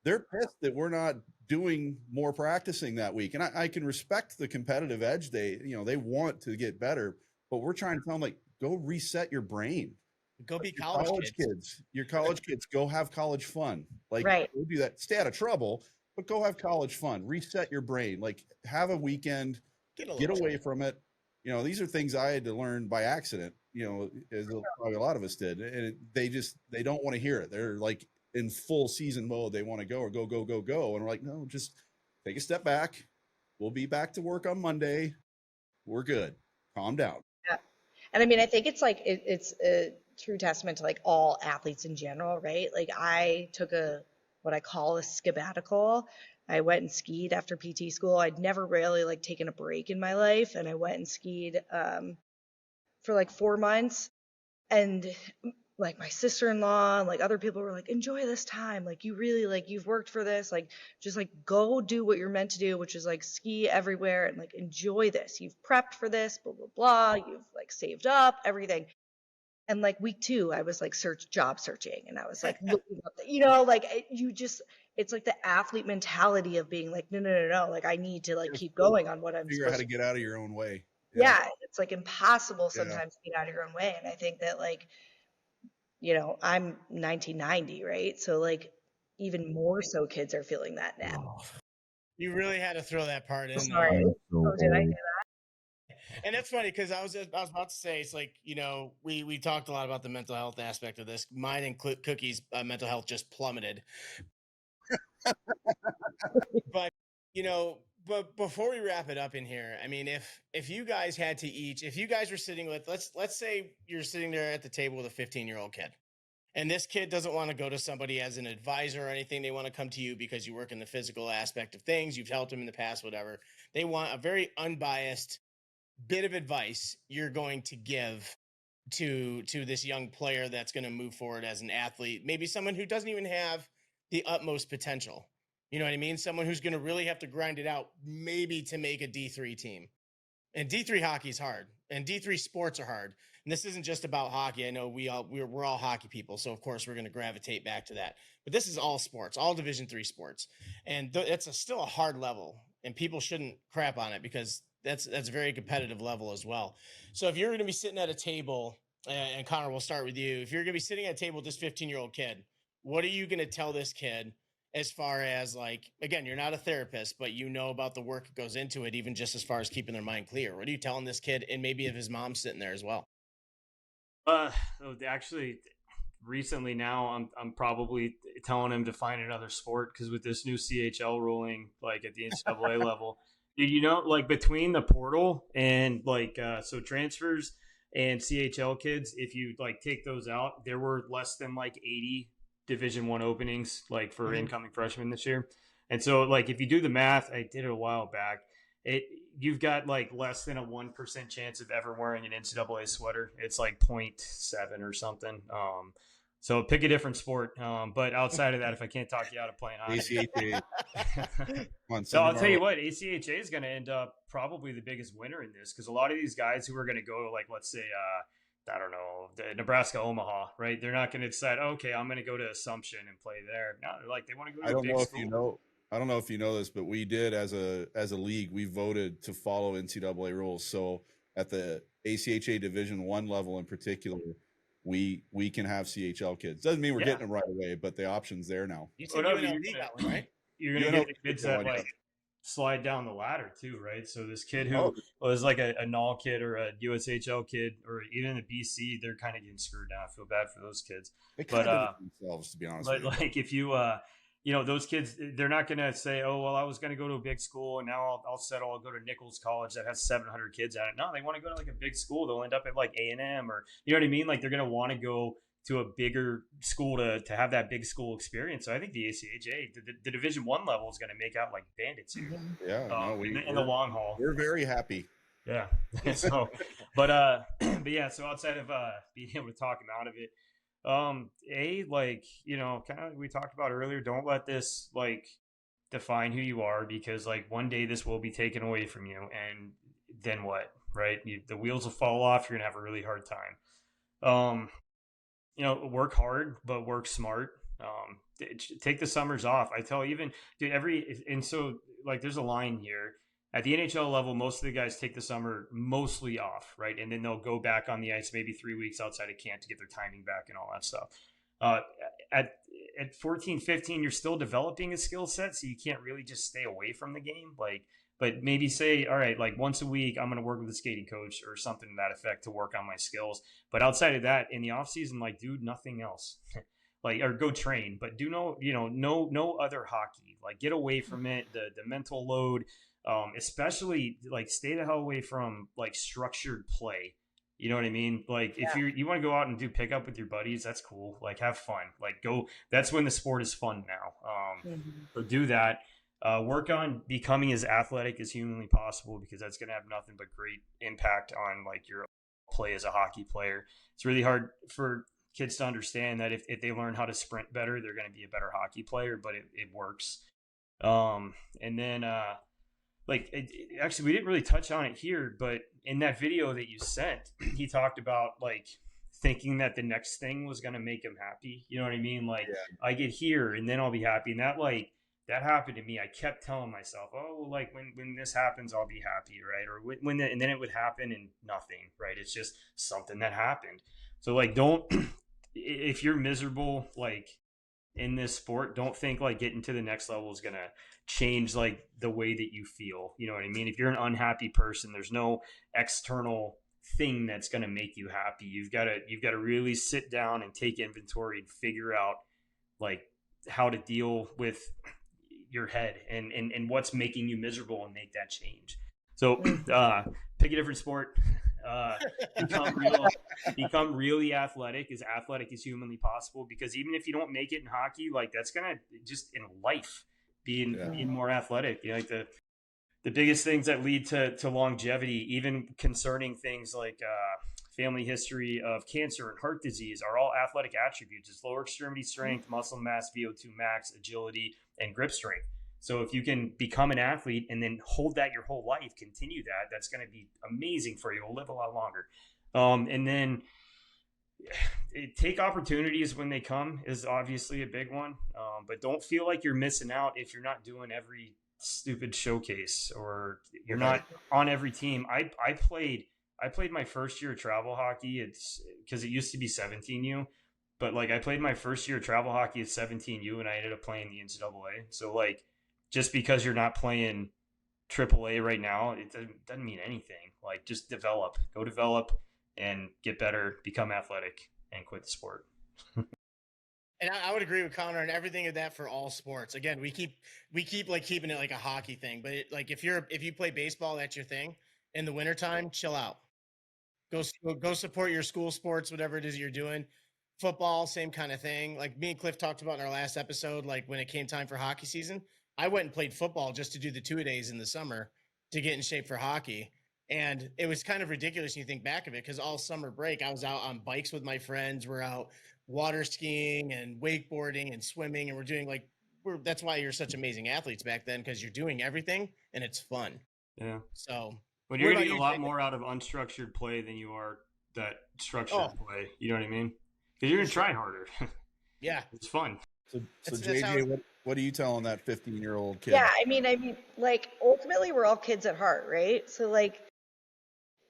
They're pissed that we're not doing more practicing that week. And I can respect the competitive edge. They want to get better, but we're trying to tell them, like, go reset your brain. Go be college kids. Your college kids, go have college fun. Like, right. Go do that. Stay out of trouble, but go have college fun. Reset your brain. Like, have a weekend. Get away from it. You know, these are things I had to learn by accident. You know, as probably a lot of us did, and they don't want to hear it. They're like in full season mode. They want to go, and we're like, no, just take a step back. We'll be back to work on Monday. We're good. Calm down. Yeah, and I mean, I think it's like it's a true testament to like all athletes in general, right? Like I took what I call a sabbatical. I went and skied after PT school. I'd never really like taken a break in my life, and I went and skied for like 4 months. And like my sister-in-law and like other people were like, enjoy this time. Like you really, like you've worked for this, like just like go do what you're meant to do, which is like ski everywhere and like enjoy this. You've prepped for this, blah, blah, blah. You've like saved up everything. And like week 2, I was like job searching, and I was like looking up, like it's like the athlete mentality of being like, no. Like I need to like keep going on what I'm figure out how to get out of your own way. Yeah. It's like impossible sometimes to get out of your own way. And I think that like, I'm 1990, right? So like even more so kids are feeling that now. You really had to throw that part in. Sorry. Did I do that? And that's funny because I was about to say, it's like, we talked a lot about the mental health aspect of this. Mine and Cookie's mental health just plummeted. But before we wrap it up in here, I mean, if you guys had to if you guys were sitting with, let's say you're sitting there at the table with a 15-year-old kid, and this kid doesn't want to go to somebody as an advisor or anything. They want to come to you because you work in the physical aspect of things. You've helped them in the past, whatever. They want a very unbiased bit of advice you're going to give to this young player that's going to move forward as an athlete. Maybe someone who doesn't even have the utmost potential. You know what I mean? Someone who's going to really have to grind it out, maybe to make a D3 team. And D3 hockey is hard, and D3 sports are hard. And this isn't just about hockey. I know we're all hockey people, so of course we're going to gravitate back to that. But this is all sports, all Division III sports, and it's still a hard level. And people shouldn't crap on it because that's a very competitive level as well. So if you're going to be sitting at a table, and Connor, we'll start with you. If you're going to be sitting at a table with this 15-year-old kid, what are you going to tell this kid? As far as like, again, you're not a therapist, but you know about the work that goes into it, even just as far as keeping their mind clear. What are you telling this kid? And maybe if his mom's sitting there as well. Actually, recently now I'm probably telling him to find another sport because with this new CHL ruling, like at the NCAA level, dude, you know, like between the portal and like so transfers and CHL kids, if you like take those out, there were less than like 80 Division 1 openings like for incoming freshmen this year. And so like if you do the math, I did it a while back. It You've got like less than a 1% chance of ever wearing an NCAA sweater. It's like 0.7 or something. So pick a different sport. But outside of that, if I can't talk you out of playing hockey, ACHA. so I'll tell you what, ACHA is going to end up probably the biggest winner in this because a lot of these guys who are going to go to like, let's say, I don't know, Nebraska Omaha, right? They're not going to decide, okay, I'm going to go to Assumption and play there. No, they're like they want to go to a big school. I don't know if you know this, but we did as a league, we voted to follow NCAA rules. So at the ACHA Division 1 level in particular, we can have CHL kids. Doesn't mean we're getting them right away, but the option's there now. You said UNLV got one, right? You're gonna get the kids that like slide down the ladder too, right? So this kid who was like a NOL kid or a USHL kid or even a BC, they're kind of getting screwed down. I feel bad for those kids. They kind of themselves, to be honest. But like if you you know, those kids, they're not going to say, oh, well, I was going to go to a big school and now I'll settle. I'll go to Nichols College that has 700 kids at it. No, they want to go to like a big school. They'll end up at like A&M or, you know what I mean? Like they're going to want to go to a bigger school to have that big school experience. So I think the ACHA, the Division 1 level is going to make out like bandits here. Yeah. In the long haul. We're very happy. Yeah. So, but yeah, so outside of being able to talk him out of it, like, you know, kind of like we talked about earlier, don't let this like define who you are because like one day this will be taken away from you and then what, right? The wheels will fall off. You're gonna have a really hard time. You know, work hard, but work smart. Take the summers off. I tell even dude and so like there's a line here. At the NHL level, most of the guys take the summer mostly off, right? And then they'll go back on the ice maybe 3 weeks outside of camp to get their timing back and all that stuff. At 14, 15, you're still developing a skill set, so you can't really just stay away from the game. Like, but maybe say, all right, like once a week, I'm going to work with a skating coach or something to that effect to work on my skills. But outside of that, in the off season, like, dude, nothing else. Like, or go train, but do no other hockey. Like, get away from it. The mental load. Especially like stay the hell away from like structured play. You know what I mean? Like if you want to go out and do pickup with your buddies, that's cool. Like have fun. Like go. That's when the sport is fun now. So do that. Work on becoming as athletic as humanly possible because that's going to have nothing but great impact on like your play as a hockey player. It's really hard for kids to understand that if they learn how to sprint better, they're going to be a better hockey player. But it works. And then. Actually, we didn't really touch on it here, but in that video that you sent, he talked about like thinking that the next thing was going to make him happy. You know what I mean? Like I get here and then I'll be happy. And that happened to me. I kept telling myself, oh, like when this happens, I'll be happy. Right. Or and then it would happen and nothing. Right. It's just something that happened. So like, if you're miserable, like in this sport, don't think like getting to the next level is going to change like the way that you feel. You know what I mean? If you're an unhappy person, there's no external thing that's going to make you happy. You've got to really sit down and take inventory and figure out like how to deal with your head and what's making you miserable and make that change. So pick a different sport. Become really athletic as humanly possible, because even if you don't make it in hockey, like that's gonna just in life being more athletic. You know, like the biggest things that lead to longevity, even concerning things like family history of cancer and heart disease, are all athletic attributes. It's lower extremity strength, muscle mass, VO2 max, agility, and grip strength. So if you can become an athlete and then hold that your whole life, continue that, that's going to be amazing for you. You'll live a lot longer. And then take opportunities when they come is obviously a big one. But don't feel like you're missing out if you're not doing every stupid showcase or you're not on every team. I played my first year of travel hockey. It's because it used to be 17U, but like I played my first year of travel hockey at 17U and I ended up playing the NCAA. So like, just because you're not playing AAA right now, it doesn't mean anything. Like just go develop and get better, become athletic, and quit the sport. And I would agree with Connor and everything of that for all sports. Again, we keep like keeping it like a hockey thing, but like if you play baseball, that's your thing. In the wintertime, chill out. Go support your school sports, whatever it is you're doing. Football, same kind of thing. Like me and Cliff talked about in our last episode, like when it came time for hockey season, I went and played football just to do the 2-a-days in the summer to get in shape for hockey. And it was kind of ridiculous when you think back of it, because all summer break, I was out on bikes with my friends. We're out water skiing and wakeboarding and swimming. And we're doing like, that's why you're such amazing athletes back then, because you're doing everything and it's fun. Yeah. So when you're getting a lot more out of unstructured play than you are that structured play, you know what I mean? Because you're going to try harder. Yeah. It's fun. So That's JJ, what are you telling that 15-year-old kid? Yeah, I mean, like ultimately we're all kids at heart, right? So like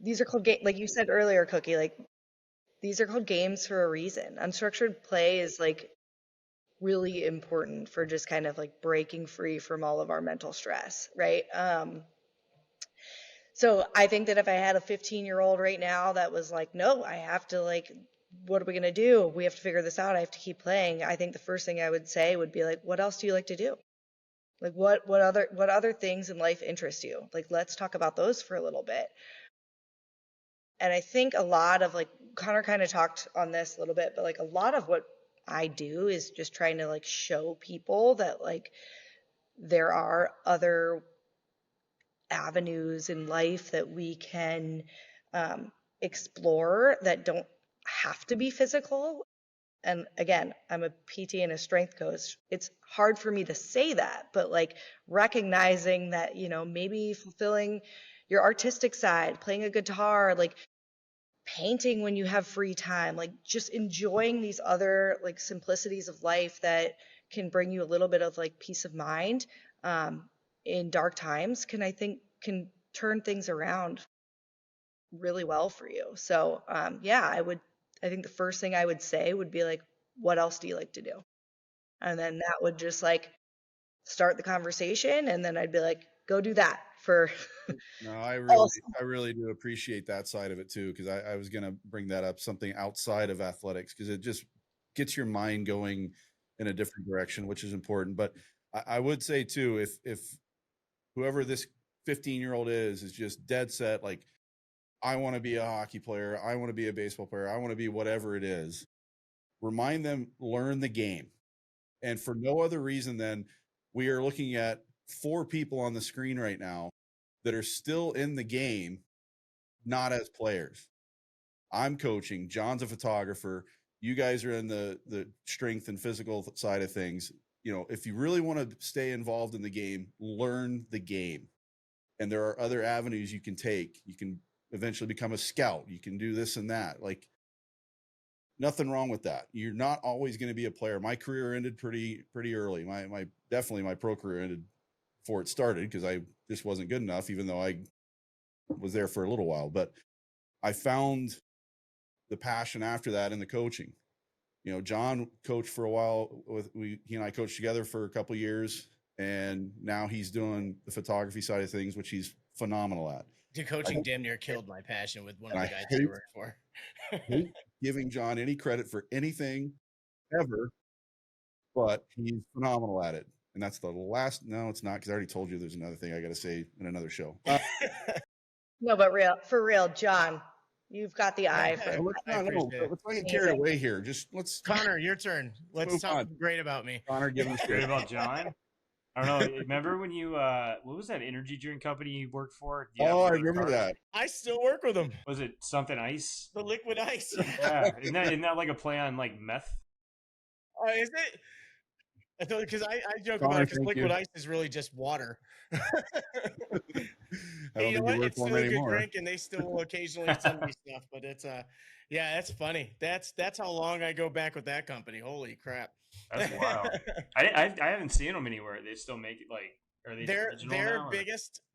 these are called like you said earlier, Cookie, like these are called games for a reason. Unstructured play is like really important for just kind of like breaking free from all of our mental stress, right? So I think that if I had a 15-year-old right now that was like, no, I have to like, what are we going to do? We have to figure this out. I have to keep playing. I think the first thing I would say would be like, what else do you like to do? Like what other things in life interest you? Like, let's talk about those for a little bit. And I think a lot of like, Connor kind of talked on this a little bit, but like a lot of what I do is just trying to like show people that like there are other avenues in life that we can explore that don't have to be physical. And again, I'm a PT and a strength coach. It's hard for me to say that, but like recognizing that, you know, maybe fulfilling your artistic side, playing a guitar, like painting when you have free time, like just enjoying these other like simplicities of life that can bring you a little bit of like peace of mind in dark times can turn things around really well for you. So yeah, I think the first thing I would say would be like, what else do you like to do? And then that would just like start the conversation, and then I'd be like, go do that for No, I Also- really do appreciate that side of it too, because I was going to bring that up, something outside of athletics, because it just gets your mind going in a different direction, which is important. But I would say too, if whoever this 15-year-old is just dead set, like, I want to be a hockey player, I want to be a baseball player, I want to be whatever it is, remind them, learn the game. And for no other reason than we are looking at 4 people on the screen right now that are still in the game, not as players. I'm coaching, John's a photographer, you guys are in the strength and physical side of things. You know, if you really want to stay involved in the game, learn the game. And there are other avenues you can take. You can eventually become a scout. You can do this and that. Like, nothing wrong with that. You're not always going to be a player. My career ended pretty early. Definitely my pro career ended before it started, because I just wasn't good enough, even though I was there for a little while. But I found the passion after that in the coaching. You know, John coached for a while he and I coached together for a couple of years, and now he's doing the photography side of things, which he's phenomenal at. The coaching damn near killed my passion with one of And the I guys I worked for. hate giving John any credit for anything ever, but he's phenomenal at it. And that's the last. No, it's not, because I already told you there's another thing I got to say in another show. No, but for real, John, you've got the eye for let's I not appreciate it. get carried away here. Just let's Connor, your turn. Let's move talk on. great about me. Connor, give him Great straight. about John. I don't know. Remember when you what was that energy drink company you worked for? Do you have Oh, I one of their remember cards? that. I still work with him. Was it something ice? The liquid ice. Yeah, isn't that like a play on like meth? Is it? I thought, because I joke Connor, about it, because thank liquid you. ice is really just water. I Hey, don't you know think you what? work It's for still him a good anymore. drink, and they still will occasionally send me stuff. But it's yeah, that's funny. That's how long I go back with that company. Holy crap! That's wild. I haven't seen them anywhere. They still make it like. Are they original now, or?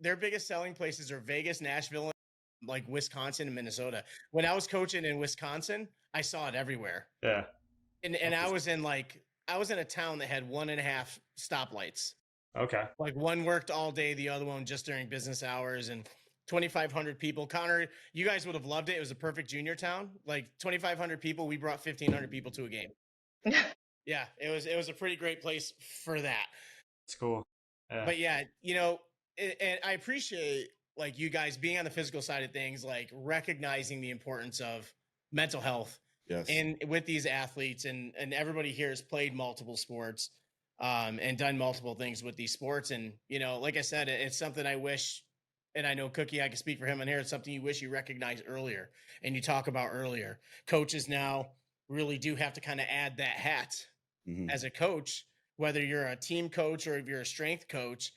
Their biggest selling places are Vegas, Nashville, like Wisconsin and Minnesota. When I was coaching in Wisconsin, I saw it everywhere. Yeah. And I was in a town that had 1.5 stoplights. Okay. Like one worked all day, the other one just during business hours. And 2,500 people. Connor, you guys would have loved it. It was a perfect junior town. Like 2,500 people. We brought 1,500 people to a game. Yeah, it was a pretty great place for that. It's cool. But yeah, you know, and I appreciate like you guys being on the physical side of things, like recognizing the importance of mental health. Yes. And with these athletes, and everybody here has played multiple sports, and done multiple things with these sports. And, you know, like I said, it's something I wish, and I know Cookie, I can speak for him on here. It's something you wish you recognized earlier and you talk about earlier. Coaches now really do have to kind of add that hat as a coach, whether you're a team coach or if you're a strength coach,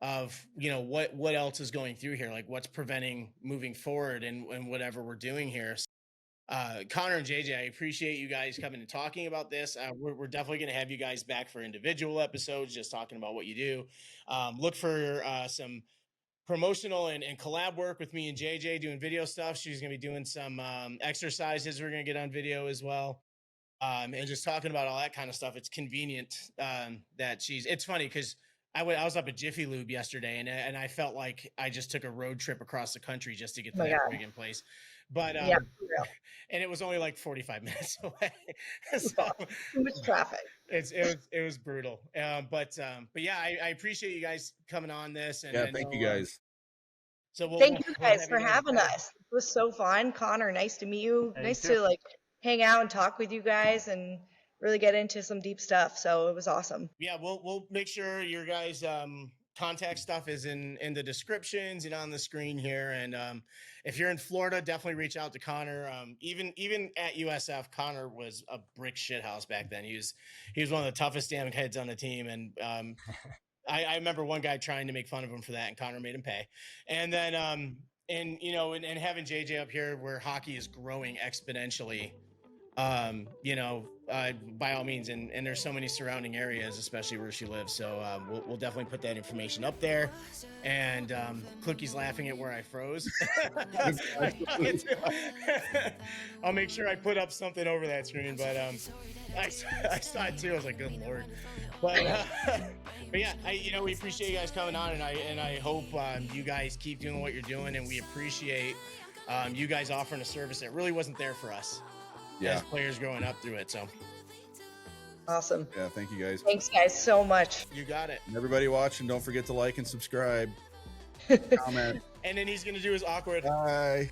of, you know, what else is going through here, like what's preventing moving forward and whatever we're doing here. Connor and JJ, I appreciate you guys coming and talking about this. We're definitely going to have you guys back for individual episodes, just talking about what you do. Look for some promotional and collab work with me and JJ doing video stuff. She's going to be doing some exercises we're going to get on video as well. And just talking about all that kind of stuff. It's convenient that it's funny because I was up at Jiffy Lube yesterday, and I felt like I just took a road trip across the country just to get to that friggin' place. But Yeah, and it was only like 45 minutes away. So too much traffic. it was brutal. But yeah, I appreciate you guys coming on this. And Yeah, thank you guys. So Thank you we'll guys have for you guys having back. us. It was so fun. Connor, nice to meet you. Yeah, you Nice too. to like hang out and talk with you guys and really get into some deep stuff. So it was awesome. Yeah, we'll make sure your guys' contact stuff is in the descriptions and on the screen here. And if you're in Florida, definitely reach out to Connor. Even at USF, Connor was a brick shithouse back then. He was one of the toughest damn kids on the team. And I remember one guy trying to make fun of him for that, and Connor made him pay. And then and you know, and having JJ up here where hockey is growing exponentially. You know, by all means, and there's so many surrounding areas, especially where she lives. So we'll definitely put that information up there. And Cookie's laughing at where I froze. I'll make sure I put up something over that screen. But I saw it too. I was like, good Lord. But yeah, you know, we appreciate you guys coming on, and I hope you guys keep doing what you're doing, and we appreciate you guys offering a service that really wasn't there for us. As players growing up through it. So Awesome. Yeah, thank you guys. Thanks, guys, so much. you got it. And everybody watching, don't forget to like and subscribe. Comment. And then he's gonna do his awkward. Bye.